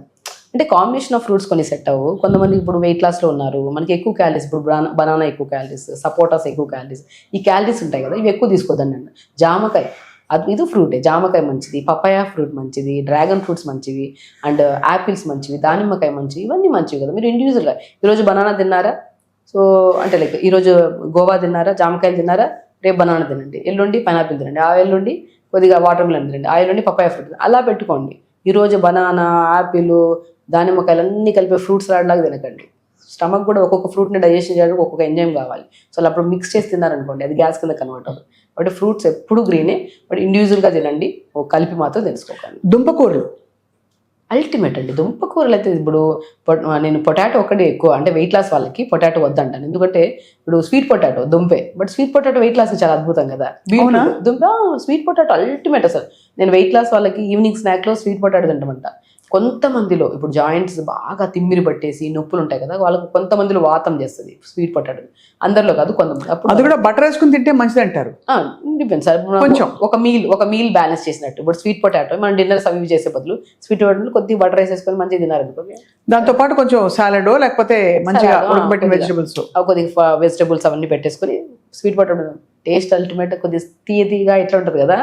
అంటే కాంబినేషన్ ఆఫ్ ఫ్రూట్స్ కొన్ని సెట్ అవ్వు. కొంతమంది ఇప్పుడు వెయిట్ లాస్లో ఉన్నారు, మనకి ఎక్కువ క్యాలరీస్, ఇప్పుడు బనానా ఎక్కువ క్యాలరీస్, సపోటాస్ ఎక్కువ క్యాలరీస్, ఈ క్యాలరీస్ ఉంటాయి కదా, ఇవి ఎక్కువ తీసుకోదండి. జామకాయ ఇది ఫ్రూటే, జామకాయ మంచిది, పపాయ ఫ్రూట్ మంచిది, డ్రాగన్ ఫ్రూట్స్ మంచివి, అండ్ యాపిల్స్ మంచివి, దానిమ్మకాయ మంచివి, ఇవన్నీ మంచివి కదా. మీరు ఇండివిజువల్గా ఈరోజు బనానా తిన్నారా, సో అంటే లైక్ ఈరోజు గోవా తిన్నారా, జామకాయలు తిన్నారా, రేపు బనానా తినండి, ఎల్లుండి పైనాపిల్ తినండి, ఆ ఎల్లుండి కొద్దిగా వాటర్ మిలన్ తినండి, ఆ ఎల్లుండి పపాయ ఫ్రూట్, అలా పెట్టుకోండి. ఈరోజు బనానా, యాపిల్, దానిమ్మకాయలు అన్నీ కలిపి ఫ్రూట్స్ లాగా తినకండి. స్టమక్ కూడా ఒక్కొక్క ఫ్రూట్ని డైజెషన్ చేయడానికి ఒక్కొక్క ఎంజైమ్ కావాలి. సో అప్పుడు మిక్స్ చేసి తిన్నారనుకోండి, అది గ్యాస్ కింద కన్వర్ట్ అవుతుంది. బట్ ఫ్రూట్స్ ఎప్పుడు గ్రీనే, బట్ ఇండివిజువల్గా తినండి, కలిపి మాత్రం తెలుసుకోకండి. దుంపకూరలు అల్టిమేట్ అండి. దుంపకూరలు అయితే ఇప్పుడు నేను పొటాటో ఒకటి ఎక్కువ, అంటే వెయిట్ లాస్ వాళ్ళకి పొటాటో వద్దంటాను, ఎందుకంటే ఇప్పుడు స్వీట్ పొటాటో దుంపే, but sweet potato weight loss చాలా అద్భుతం కదా. దుంప స్వీట్ పొటాటో అల్టిమేట్ అసలు. నేను వెయిట్ లాస్ వాళ్ళకి ఈవినింగ్ స్నాక్లో స్వీట్ పొటాటో తింటామంట. కొంతమందిలో ఇప్పుడు జాయింట్స్ బాగా తిమ్మిరి పట్టేసి నొప్పులు ఉంటాయి కదా, వాళ్ళకు కొంతమందిలో వాతం చేస్తుంది స్వీట్ పొటాటో, అందరిలో కాదు కొంతమంది. అప్పుడు అది కూడా బటర్ వేసుకుని తింటే మంచిది అంటారు. డిపెండ్స్, కొంచెం ఒక మీల్ బ్యాలెన్స్ చేసినట్టు. ఇప్పుడు స్వీట్ పొటాటో మనం డిన్నర్స్ అవి చేసే బదులు స్వీట్ పొటాటో కొద్దిగా బటర్ వేసేసుకొని మంచిగా తినారనుకోండి, దాంతో పాటు కొంచెం సాలడ్ లేకపోతే మంచిగా ఉడకబెట్టిన కొద్దిగా వెజిటబుల్స్ అవన్నీ పెట్టేసుకొని స్వీట్ పొటాటో టేస్ట్ అల్టిమేట్, కొద్దిగా తీయగా ఇట్లా ఉంటుంది కదా,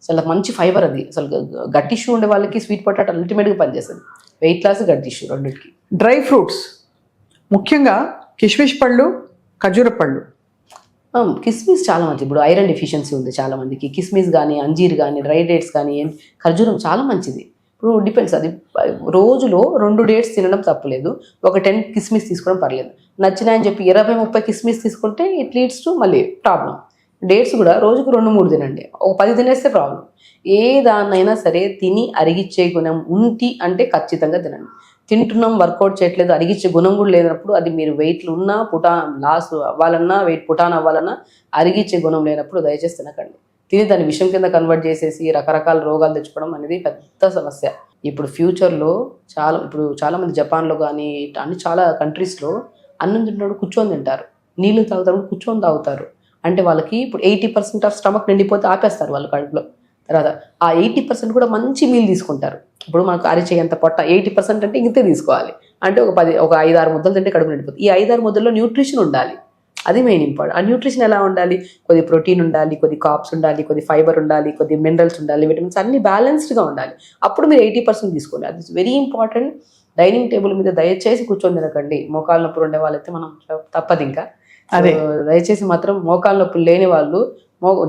అసలు మంచి ఫైబర్ అది. అసలు గట్ ఇష్యూ ఉండే వాళ్ళకి స్వీట్ పొటాటో అల్టిమేట్గా పనిచేస్తుంది, వెయిట్ లాస్, గట్ ఇష్యూ రెండింటికి. డ్రై ఫ్రూట్స్ ముఖ్యంగా కిస్మిస్ పళ్ళు, ఖర్జూర పళ్ళు. కిస్మిస్ చాలా మంచిది. ఇప్పుడు ఐరన్ డెఫిషియన్సీ ఉంది చాలా మందికి, కిస్మిస్ కానీ, అంజీర్ కానీ, డ్రై డేట్స్ కానీ, ఖర్జూరం చాలా మంచిది. ఇప్పుడు డిపెండ్స్, అది రోజులో 2 డేట్స్ తినడం తప్పలేదు, ఒక 10 కిస్మిస్ తీసుకోవడం పర్లేదు. నచ్చినాయని చెప్పి 20-30 కిస్మిస్ తీసుకుంటే ఇట్ లీడ్స్ టు మళ్ళీ ప్రాబ్లం. డేట్స్ కూడా రోజుకు 2-3 తినండి, ఒక 10 తినేస్తే ప్రాబ్లం. ఏ దాన్నైనా సరే తిని అరిగిచ్చే గుణం ఉంటి అంటే ఖచ్చితంగా తినండి. తింటున్నాం, వర్కౌట్ చేయట్లేదు, అరిగిచ్చే గుణం కూడా లేనప్పుడు, అది మీరు వెయిట్లు ఉన్నా, లాస్ అవ్వాలన్నా, వెయిట్ పుటాన్ అవ్వాలన్నా, అరిగిచ్చే గుణం లేనప్పుడు దయచేసి తినకండి. తిని దాన్ని విషయం కింద కన్వర్ట్ చేసేసి రకరకాల రోగాలు తెచ్చుకోవడం అనేది పెద్ద సమస్య. ఇప్పుడు ఫ్యూచర్లో చాలా మంది జపాన్లో కానీ అన్ని చాలా కంట్రీస్లో అన్నం తింటున్నప్పుడు కూర్చొని తింటారు, నీళ్ళు తాగుతారు కూర్చొని తాగుతారు. అంటే వాళ్ళకి ఇప్పుడు 80% ఆఫ్ స్టమక్ నిండిపోతే ఆపేస్తారు వాళ్ళు కడుపులో. తర్వాత ఆ 80% కూడా మంచి మీల్ తీసుకుంటారు. ఇప్పుడు మనకు అరిచేయంత పొట్ట 80% అంటే ఇంతే తీసుకోవాలి, అంటే ఒక 5-6 ముద్దలు తింటే కడుపు నిండిపోతుంది. ఈ 5-6 ముద్దల్లో న్యూట్రిషన్ ఉండాలి, అది మెయిన్ ఇంపార్టెంట్. ఆ న్యూట్రిషన్ ఎలా ఉండాలి, కొద్ది ప్రోటీన్ ఉండాలి, కొద్ది కార్బ్స్ ఉండాలి, కొద్ది ఫైబర్ ఉండాలి, కొద్ది మినరల్స్ ఉండాలి, విటమిన్స్ అన్ని బ్యాలెన్స్డ్గా ఉండాలి. అప్పుడు మీరు 80% తీసుకోండి, అది వెరీ ఇంపార్టెంట్. డైనింగ్ టేబుల్ మీద దయచేసి కూర్చొని తినకండి. మోకాళ్ళ నొప్పులు ఉండే వాళ్ళైతే మనం తప్పదు, ఇంకా అదే దయచేసి మాత్రం మోకాళ్ళ నొప్పులు లేని వాళ్ళు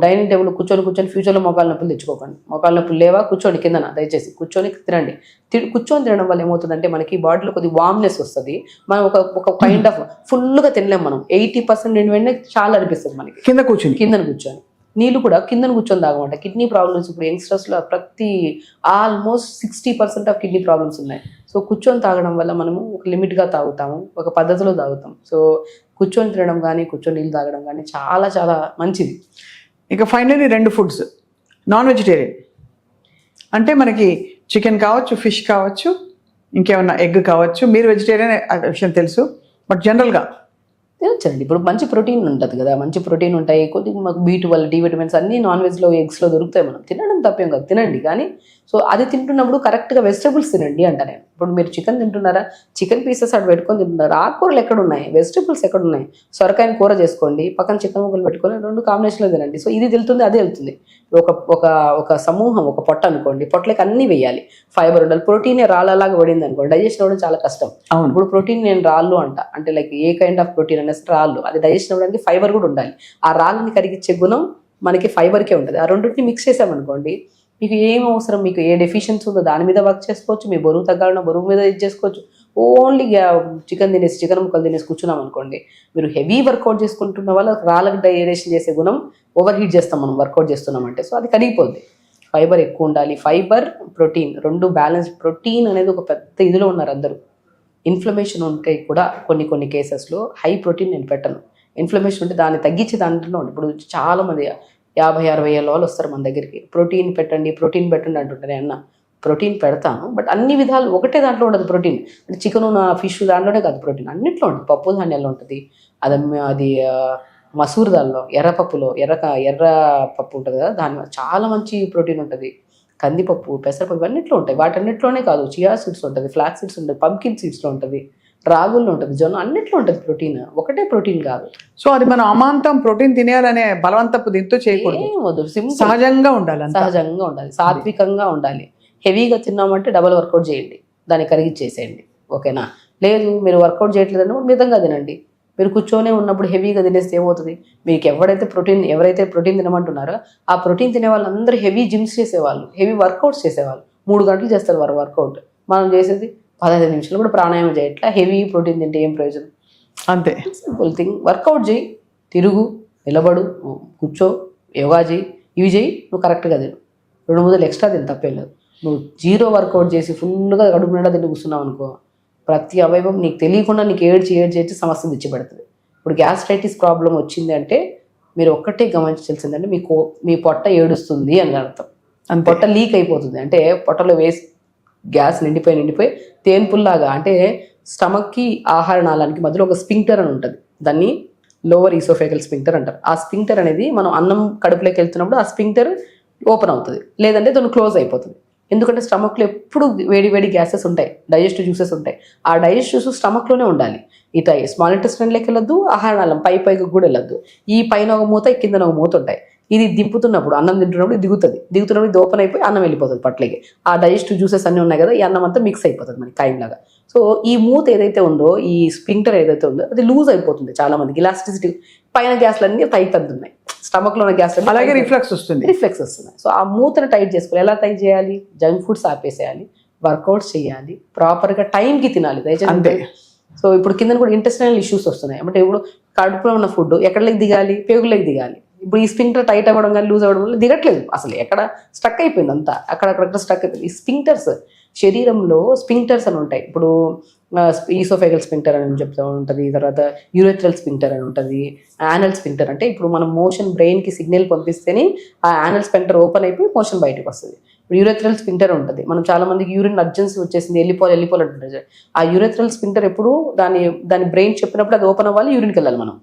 డైనింగ్ టేబుల్ కూర్చొని ఫ్యూచర్లో మోకాళ్ళ నొప్పులు తెచ్చుకోకండి. మోకాళ్ళ నొప్పులు లేవా, కూర్చోండి కిందన, దయచేసి కూర్చొని తినండి. కూర్చొని తినడం వల్ల ఏమవుతుందంటే మనకి బాడీలో కొద్ది వామ్నెస్ వస్తుంది. మనం ఒక కైండ్ ఆఫ్ ఫుల్గా తినలేం. మనం 80% నిండి చాలా అనిపిస్తుంది మనకి కిందన కూర్చొని. నీళ్ళు కూడా కిందన కూర్చొని తాగమంట. కిడ్నీ ప్రాబ్లమ్స్ ఇప్పుడు యంగ్స్టర్స్లో ఆల్మోస్ట్ 60% ఆఫ్ కిడ్నీ ప్రాబ్లమ్స్ ఉన్నాయి. సో కూర్చొని తాగడం వల్ల మనము ఒక లిమిట్గా తాగుతాము, ఒక పద్ధతిలో తాగుతాం. సో కూర్చొని తినడం కానీ, కూర్చొని నీళ్ళు తాగడం కానీ చాలా చాలా మంచిది. ఇక ఫైనల్లీ 2 ఫుడ్స్ నాన్ వెజిటేరియన్ అంటే మనకి చికెన్ కావచ్చు, ఫిష్ కావచ్చు, ఇంకేమన్నా ఎగ్ కావచ్చు. మీరు వెజిటేరియన్ విషయం తెలుసు, బట్ జనరల్గా తినొచ్చండి. ఇప్పుడు మంచి ప్రోటీన్ ఉంటుంది కదా, మంచి ప్రోటీన్ ఉంటాయి, కొద్దిగా మాకు B12, D విటమిన్స్ అన్నీ నాన్ వెజ్లో, ఎగ్స్లో దొరుకుతాయి. మనం తినడం తప్పేం కాదు, తినండి. కానీ సో అది తింటున్నప్పుడు కరెక్ట్గా వెజిటబుల్స్ తినండి అంట నేను. ఇప్పుడు మీరు చికెన్ తింటున్నారా, చికెన్ పీసెస్ అటు పెట్టుకొని తింటున్నారు, ఆకుకూరలు ఎక్కడ ఉన్నాయి, వెజిటబుల్స్ ఎక్కడ ఉన్నాయి, సొరకాయని కూర చేసుకోండి, పక్కన చికెన్ ముక్కలు పెట్టుకొని 2 కాంబినేషన్లో తినండి. సో ఇది వెళ్తుంది, అదే వెళ్తుంది. ఒక సమూహం, ఒక పొట్ట అనుకోండి, పొట్టలకి అన్నీ వేయాలి, ఫైబర్ ఉండాలి. ప్రోటీన్ రాళ్ళలాగా పడింది అనుకోండి, డైజెషన్ అవ్వడం చాలా కష్టం. ఇప్పుడు ప్రోటీన్ నేను రాళ్ళు అంటే like A kind of protein అనేసి రాళ్ళు, అది డైజెషన్ అవ్వడానికి ఫైబర్ కూడా ఉండాలి. ఆ రాళ్ళని కరిగించే గుణం మనకి ఫైబర్కే ఉంటుంది. ఆ రెండింటిని మిక్స్ చేసామనుకోండి, మీకు ఏం అవసరం, మీకు ఏ డెఫిషియన్సీ ఉందో దాని మీద వర్క్ చేసుకోవచ్చు. మీ బరువు తగ్గాలన్నా బరువు మీద ఇది చేసుకోవచ్చు. ఓన్లీ చికెన్ ముక్కలు తినేసి కూర్చున్నాం అనుకోండి, మీరు హెవీ వర్కౌట్ చేసుకుంటున్న వాళ్ళ రాళ్ళకి డైజెషన్ చేసే గుణం ఓవర్ హీట్ చేస్తాం మనం వర్కౌట్ చేస్తున్నామంటే, సో అది కరిగిపోద్ది. ఫైబర్ ఎక్కువ ఉండాలి. ఫైబర్, ప్రోటీన్ రెండు బ్యాలెన్స్. ప్రోటీన్ అనేది ఒక పెద్ద ఇదిలో ఉన్నారు అందరూ. ఇన్ఫ్లమేషన్ ఉంటే కూడా కొన్ని కేసెస్లో హై ప్రోటీన్ నేను పెట్టను. ఇన్ఫ్లమేషన్ ఉంటే దాన్ని తగ్గించే దాంట్లో ఇప్పుడు చాలామంది 50-60 ఏళ్ళ వాళ్ళు వస్తారు మన దగ్గరికి, ప్రోటీన్ పెట్టండి అంటుంటారు. అన్న ప్రోటీన్ పెడతాను, బట్ అన్ని విధాలు ఒకటే దాంట్లో ఉండదు ప్రోటీన్. అంటే చికెను, ఫిష్ దాంట్లోనే కాదు ప్రోటీన్, అన్నింటిలో ఉంటుంది. పప్పు ధాన్యాల్లో ఉంటుంది, అది మసూర్ దాల్లో, ఎర్రపప్పులో ఎర్ర పప్పు ఉంటుంది కదా, దాని చాలా మంచి ప్రోటీన్ ఉంటుంది. కందిపప్పు, పెసరపప్పు అన్నింటిలో ఉంటాయి. వాటన్నిటిలోనే కాదు, చియా సీడ్స్ ఉంటుంది, ఫ్లాక్స్ సీడ్స్ ఉంటుంది, పంకిన్ సీడ్స్లో ఉంటుంది, రాగుల్లో ఉంటుంది, జొన్న, అన్నిట్లో ఉంటుంది ప్రోటీన్. ఒకటే ప్రోటీన్ కాదు. సో అది మనం అమాంతం ప్రోటీన్ తినేయాలనే బలవంతపు దీంతో చేయకూడదు. సహజంగా ఉండాలి, సాత్వికంగా ఉండాలి. హెవీగా తిన్నామంటే డబల్ వర్కౌట్ చేయండి, దాన్ని కరిగిచ్చేసేయండి, ఓకేనా? లేదు మీరు వర్కౌట్ చేయట్లేదని మితంగా తినండి. మీరు కూర్చొనే ఉన్నప్పుడు హెవీగా తినేస్తే ఏమవుతుంది? మీకు ఎవరైతే ప్రోటీన్ తినమంటున్నారో ఆ ప్రోటీన్ తినే వాళ్ళందరూ హెవీ జిమ్స్ చేసేవాళ్ళు, హెవీ వర్కౌట్స్ చేసేవాళ్ళు. 3 గంటలు చేస్తారు వారు వర్కౌట్. మనం చేసేది 15 నిమిషాలు కూడా ప్రాణాయామం చేయట్లా. హెవీ ప్రోటీన్ తింటే ఏం ప్రయోజనం? అంతే, సింపుల్ థింగ్. వర్కౌట్ చేయి, తిరుగు, నిలబడు, కూర్చో, యోగా చేయి, ఇవి చేయి, నువ్వు కరెక్ట్గా తిను. 2 ముద్దలు ఎక్స్ట్రా తిని తప్పేం లేదు. నువ్వు 0 వర్కౌట్ చేసి ఫుల్గా కడుపు నిండా తిని కూర్చున్నావు అనుకో, ప్రతి అవయవం నీకు తెలియకుండా నీకు ఏడ్చి సమస్య తెచ్చిపెడుతుంది. ఇప్పుడు గ్యాస్ట్రైటిస్ ప్రాబ్లం వచ్చింది అంటే మీరు ఒక్కటే గమనించాల్సిందంటే మీ పొట్ట ఏడుస్తుంది అని అర్థం. పొట్ట లీక్ అయిపోతుంది అంటే పొట్టలో వేసి గ్యాస్ నిండిపోయి తేన్పుల్లాగా, అంటే స్టమక్కి ఆహార నాళానికి మధ్యలో ఒక స్పింక్టర్ అని ఉంటుంది, దాన్ని లోవర్ ఈసోఫేగల్ స్పింక్టర్ అంటారు. ఆ స్పింక్టర్ అనేది మనం అన్నం కడుపులోకి వెళ్తున్నప్పుడు ఆ స్పింక్టర్ ఓపెన్ అవుతుంది, లేదంటే దాన్ని క్లోజ్ అయిపోతుంది. ఎందుకంటే స్టమక్లో ఎప్పుడు వేడి గ్యాసెస్ ఉంటాయి, డైజెస్టివ్ జ్యూసెస్ ఉంటాయి. ఆ డైజెస్టివ్ జ్యూసెస్ స్టమక్లోనే ఉండాలి. ఇట స్మాల్ ఇంటెస్టైన్లోకి వెళ్ళొద్దు, ఆహారనాళం పైకి కూడా వెళ్ళొద్దు. ఈ పైన ఒక మూత, కిందన ఒక మూత ఉంటాయి. ఇది దింపుతున్నప్పుడు, అన్నం తింటున్నప్పుడు దిగుతున్నప్పుడు ఇది ఓపెన్ అయిపోయి అన్నం వెళ్ళిపోతుంది పట్లకి. ఆ డైజెస్టివ్ జ్యూసెస్ అన్నీ ఉన్నాయి కదా, ఈ అన్నం అంతా మిక్స్ అయిపోతుంది మనకి కాయంలాగా. సో ఈ మూత ఏదైతే ఉందో, ఈ స్పింక్టర్ ఏదైతే ఉందో అది లూజ్ అయిపోతుంది. చాలా మందికి ఇలాస్టిసిటీ, పైన గ్యాస్లన్నీ టైట్ అందున్నాయి, స్టమక్లో ఉన్న గ్యాస్ అలాగే రిఫ్లెక్స్ వస్తుంది. సో ఆ మూతను టైట్ చేసుకోవాలి. ఎలా టైట్ చేయాలి? జంక్ ఫుడ్స్ ఆపేసేయాలి, వర్కౌట్స్ చేయాలి, ప్రాపర్గా టైంకి తినాలి దయచేసి. సో ఇప్పుడు కింద కూడా ఇంటెస్టైనల్ ఇష్యూస్ వస్తున్నాయి. అంటే ఇప్పుడు కడుపులో ఉన్న ఫుడ్ ఎక్కడికి దిగాలి? పేగులకి దిగాలి. ఇప్పుడు ఈ స్పింక్టర్ టైట్ అవ్వడం కానీ లూజ్ అవ్వడం వల్ల దిగట్లేదు, అసలు ఎక్కడ స్టక్ అయిపోయింది అంతా, అక్కడక్కడ స్టక్ అయిపోయింది. ఈ స్పింక్టర్స్, శరీరంలో స్పింక్టర్స్ అని ఉంటాయి. ఇప్పుడు ఈసోఫేగల్ స్పింక్టర్ అని చెప్తూ ఉంటుంది, తర్వాత యూరెథ్రల్ స్పింక్టర్ అని ఉంటుంది, యానల్ స్పింక్టర్. అంటే ఇప్పుడు మనం మోషన్ బ్రెయిన్కి సిగ్నల్ పంపిస్తేనే ఆ యానల్ స్పింక్టర్ ఓపెన్ అయిపోయి మోషన్ బయటకు వస్తుంది. ఇప్పుడు యూరెథ్రల్ స్పింక్టర్ ఉంటుంది. మనం చాలా మందికి యూరిన్ అర్జెన్సీ వచ్చేసింది, వెళ్ళిపోవాలి అంటుంటారు. ఆ యూరెథ్రల్ స్పింక్టర్ ఎప్పుడు దాని బ్రెయిన్ చెప్పినప్పుడు అది ఓపెన్ అవ్వాలి, యూరిన్కి వెళ్ళాలి. మనం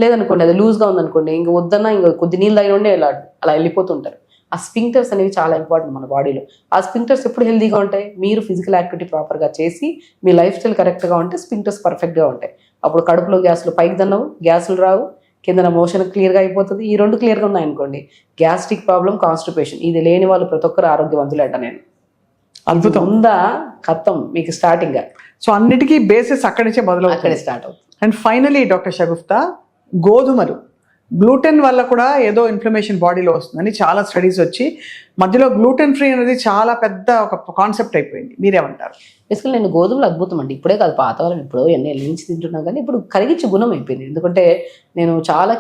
లేదనుకోండి, అది లూజ్గా ఉందనుకోండి, ఇంక వద్దన్నా ఇంకా కొద్ది నీళ్ళు తాగి ఉండే అలా వెళ్ళిపోతుంటారు. ఆ స్పింక్టర్స్ అనేవి చాలా ఇంపార్టెంట్ మన బాడీలో. ఆ స్పింక్టర్స్ ఎప్పుడు హెల్దీగా ఉంటాయి? మీరు ఫిజికల్ యాక్టివిటీ ప్రాపర్గా చేసి మీ లైఫ్ స్టైల్ కరెక్ట్గా ఉంటే స్పింక్టర్స్ పర్ఫెక్ట్గా ఉంటాయి. అప్పుడు కడుపులో గ్యాస్లు పైకి దన్నవు, గ్యాసులు రావు, కింద మోషన్ క్లియర్గా అయిపోతుంది. ఈ 2 క్లియర్గా ఉన్నాయనుకోండి, గ్యాస్ట్రిక్ ప్రాబ్లం, కాన్స్టిపేషన్ ఇది లేని వాళ్ళు ప్రతి ఒక్కరు ఆరోగ్యవంతులు అంట. నేను అద్భుతం ఉందా కథం మీకు స్టార్టింగ్గా. సో అన్నిటికీ బేసిస్ అక్కడి నుంచే మొదలవుతుంది, అక్కడే స్టార్ట్ అవుతుంది. అండ్ ఫైనలీ డాక్టర్ షగుఫ్తా, గోధుమలు గ్లూటెన్ వల్ల కూడా ఏదో ఇన్ఫ్లమేషన్ బాడీలో వస్తుందని చాలా స్టడీస్ వచ్చి మధ్యలో గ్లూటెన్ ఫ్రీ అనేది చాలా పెద్ద ఒక కాన్సెప్ట్ అయిపోయింది. మీరేమంటారు? బేసికల్ నేను గోధుమలు అద్భుతం అండి. ఇప్పుడే కాదు, పాత వాళ్ళని ఇప్పుడు ఎన్ని నుంచి తింటున్నా కానీ ఇప్పుడు కరిగించే గుణం అయిపోయింది. ఎందుకంటే నేను చాలా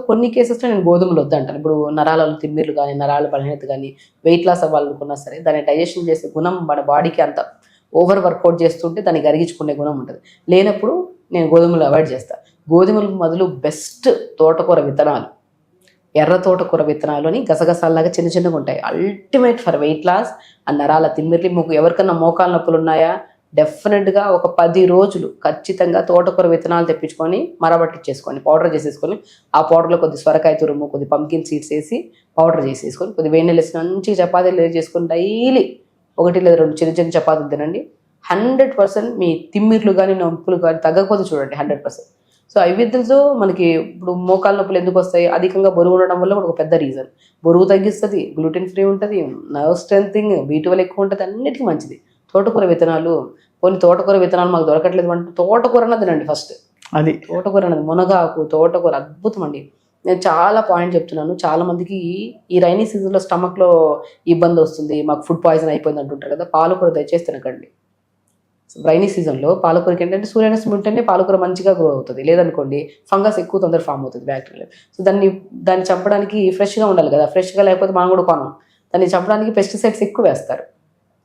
కొన్ని కేసెస్లో నేను గోధుమలు వద్దంటాను. ఇప్పుడు నరాలలో తిమ్మిర్లు కానీ, నరాల బలహీనత కానీ, వెయిట్ లాస్ అవ్వాలనుకున్నా సరే దాన్ని డైజెషన్ చేసే గుణం మన బాడీకి అంత ఓవర్ వర్కౌట్ చేస్తుంటే దాన్ని కరిగించుకునే గుణం ఉంటుంది. లేనప్పుడు నేను గోధుమలు అవాయిడ్ చేస్తాను. గోధుమలకు మొదలు బెస్ట్ తోటకూర విత్తనాలు, ఎర్ర తోటకూర విత్తనాలు అని గసగసాలాగా చిన్నగా ఉంటాయి. Ultimate for weight loss. ఆ నరాల తిమ్మిర్లు, ఎవరికన్నా మోకాలు నొప్పులు ఉన్నాయా, డెఫినెట్గా ఒక 10 రోజులు ఖచ్చితంగా తోటకూర విత్తనాలు తెప్పించుకొని మరబట్టించేసుకోండి, పౌడర్ చేసేసుకొని ఆ పౌడర్లో కొద్ది సొరకాయ తురుము, కొద్ది పంకిన్ సీడ్స్ వేసి పౌడర్ చేసేసుకొని కొద్ది వేడి నీళ్ళు వేసి మంచిగా చపాతీలు చేసుకొని డైలీ 1 లేదా 2 చిన్న చపాతీలు తినండి. 100% మీ తిమ్మిర్లు కానీ నొప్పులు కానీ తగ్గకపోతే చూడండి 100%. సో ఐవిధ్యంతో మనకి ఇప్పుడు మోకాలు నొప్పులు ఎందుకు వస్తాయి? అధికంగా బరువు ఉండడం వల్ల కూడా ఒక పెద్ద రీజన్. బరువు తగ్గిస్తుంది, గ్లూటెన్ ఫ్రీ ఉంటుంది, నర్వ్ స్ట్రెంథింగ్, B12 ఎక్కువ ఉంటుంది, అన్నిటికీ మంచిది తోటకూర విత్తనాలు. తోటకూర విత్తనాలు మాకు దొరకట్లేదు అంటే తోటకూర అన్నది తినండి ఫస్ట్. అది తోటకూర అన్నది, మునగాకు, తోటకూర అద్భుతం అండి. నేను చాలా పాయింట్ చెప్తున్నాను. చాలా మందికి ఈ రైనీ సీజన్లో స్టమక్లో ఇబ్బంది వస్తుంది, మాకు ఫుడ్ పాయిజన్ అయిపోయింది అంటుంటారు కదా. పాలకూర దయచేసి తినకండి. రైనీ సీజన్లో పాలకూరకి ఏంటంటే సూర్యరశ్మి ఉంటేనే పాలకూర మంచిగా గ్రో అవుతుంది, లేదనుకోండి ఫంగస్ ఎక్కువ తొందర ఫామ్ అవుతుంది, బ్యాక్టీరియా. సో దాన్ని చంపడానికి ఫ్రెష్గా ఉండాలి కదా, ఫ్రెష్గా లేకపోతే మనం కూడా కొనం. దాన్ని చంపడానికి పెస్టిసైడ్స్ ఎక్కువ వేస్తారు.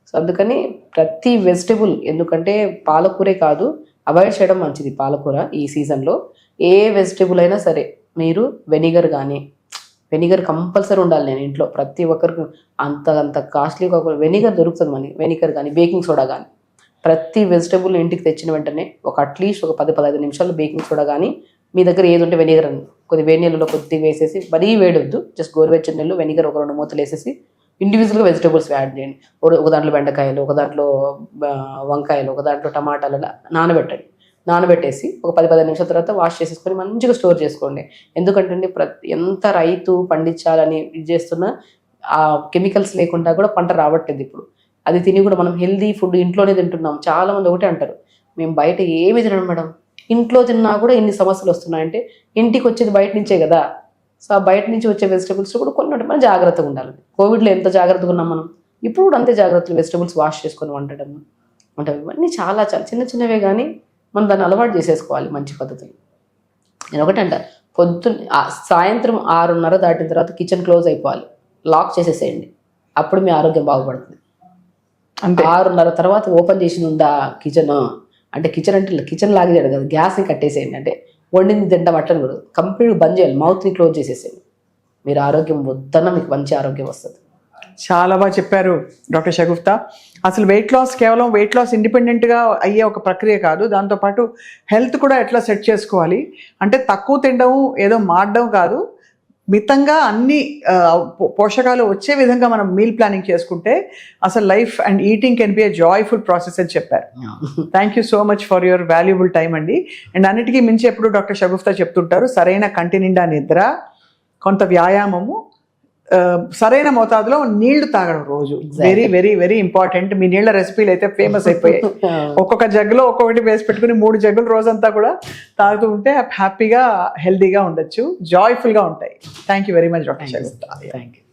సో అందుకని ప్రతి వెజిటబుల్, ఎందుకంటే పాలకూరే కాదు, అవాయిడ్ చేయడం మంచిది పాలకూర ఈ సీజన్లో. ఏ వెజిటబుల్ అయినా సరే మీరు వెనిగర్ కానీ, వెనిగర్ కంపల్సరీ ఉండాలి. నేను ఇంట్లో ప్రతి ఒక్కరికి అంత కాస్ట్లీ కాకుండా వెనిగర్ దొరుకుతుంది మనకి. వెనిగర్ కానీ, బేకింగ్ సోడా కానీ, ప్రతి వెజిటబుల్ ఇంటికి తెచ్చిన వెంటనే అట్లీస్ట్ ఒక 10-15 నిమిషాలు బేకింగ్ సోడా కానీ, మీ దగ్గర ఏది ఉంటే వెనిగర్ అని కొద్ది వేడి నీళ్ళలో కొద్ది వేసేసి, మరీ వేడొద్దు, జస్ట్ గోరువెచ్చని నీళ్ళు, వెనిగర్ ఒక 2 మూతలు వేసేసి ఇండివిజువల్గా వెజిటబుల్స్ యాడ్ చేయండి. ఒక దాంట్లో బెండకాయలు, ఒక దాంట్లో వంకాయలు, ఒక దాంట్లో టమాటాలు నానబెట్టండి. నానబెట్టేసి ఒక 10-15 నిమిషాల తర్వాత వాష్ చేసేసుకొని మంచిగా స్టోర్ చేసుకోండి. ఎందుకంటే ఎంత రైతు పండించాలని ఇది చేస్తున్నా ఆ కెమికల్స్ లేకుండా కూడా పంట రావట్లేదు ఇప్పుడు. అది తిని కూడా మనం హెల్దీ ఫుడ్ ఇంట్లోనే తింటున్నాం. చాలామంది ఒకటే అంటారు, మేము బయట ఏమి తినడం మేడం, ఇంట్లో తిన్నా కూడా ఇన్ని సమస్యలు వస్తున్నాయంటే ఇంటికి వచ్చేది బయట నుంచే కదా. సో ఆ బయట నుంచి వచ్చే వెజిటబుల్స్ కూడా కొన్ని మనం జాగ్రత్తగా ఉండాలి. కోవిడ్లో ఎంత జాగ్రత్తగా ఉన్నాం మనం, ఇప్పుడు కూడా అంతే జాగ్రత్తలు. వెజిటబుల్స్ వాష్ చేసుకొని వండడం అంటే ఇవన్నీ చాలా చిన్న చిన్నవే, కానీ మనం దాన్ని అలవాటు చేసేసుకోవాలి మంచి పద్ధతులు. నేను ఒకటే అంట, సాయంత్రం 6:30 దాటిన తర్వాత కిచెన్ క్లోజ్ అయిపోవాలి, లాక్ చేసేసేయండి. అప్పుడు మీ ఆరోగ్యం బాగుపడుతుంది. అంతే. 6:30 తర్వాత ఓపెన్ చేసి ఉందా కిచెన్ అంటే, కిచెన్ లాగేయడం కదా, గ్యాస్ని కట్టేసేయండి. అంటే వండింది తింటాం అట్లని కూడా కంప్లీట్ బంద్ చేయాలి, మౌత్ని క్లోజ్ చేసేసేయండి. మీరు ఆరోగ్యం వద్దన్న మీకు మంచి ఆరోగ్యం వస్తుంది. చాలా బాగా చెప్పారు డాక్టర్ షగుఫ్తా. అసలు వెయిట్ లాస్ కేవలం వెయిట్ లాస్ ఇండిపెండెంట్గా అయ్యే ఒక ప్రక్రియ కాదు, దాంతోపాటు హెల్త్ కూడా ఎట్లా సెట్ చేసుకోవాలి అంటే తక్కువ తినడం ఏదో మాడడం కాదు, మితంగా అన్ని పోషకాలు వచ్చే విధంగా మనం మీల్ ప్లానింగ్ చేసుకుంటే అసలు life and eating can be a joyful process అని చెప్పారు. Thank you so much for your valuable time అండి. అండ్ అన్నిటికీ మించి ఎప్పుడు డాక్టర్ షగుఫ్తా చెప్తుంటారు, సరైన కంటి నిండా నిద్ర, కొంత వ్యాయామము, సరైన మోతాదులో నీళ్లు తాగడం రోజు. Very very very important. మీ నీళ్ల రెసిపీలు అయితే ఫేమస్ అయిపోయాయి. ఒక్కొక్క జగ్గులో ఒక్కొక్కటి వేసి పెట్టుకుని 3 జగ్గులు రోజంతా కూడా తాగుతూ ఉంటే హ్యాపీగా హెల్దీగా ఉండొచ్చు, జాయ్ఫుల్గా ఉంటాయి. Thank you very much doctor Shagufta. Thank you.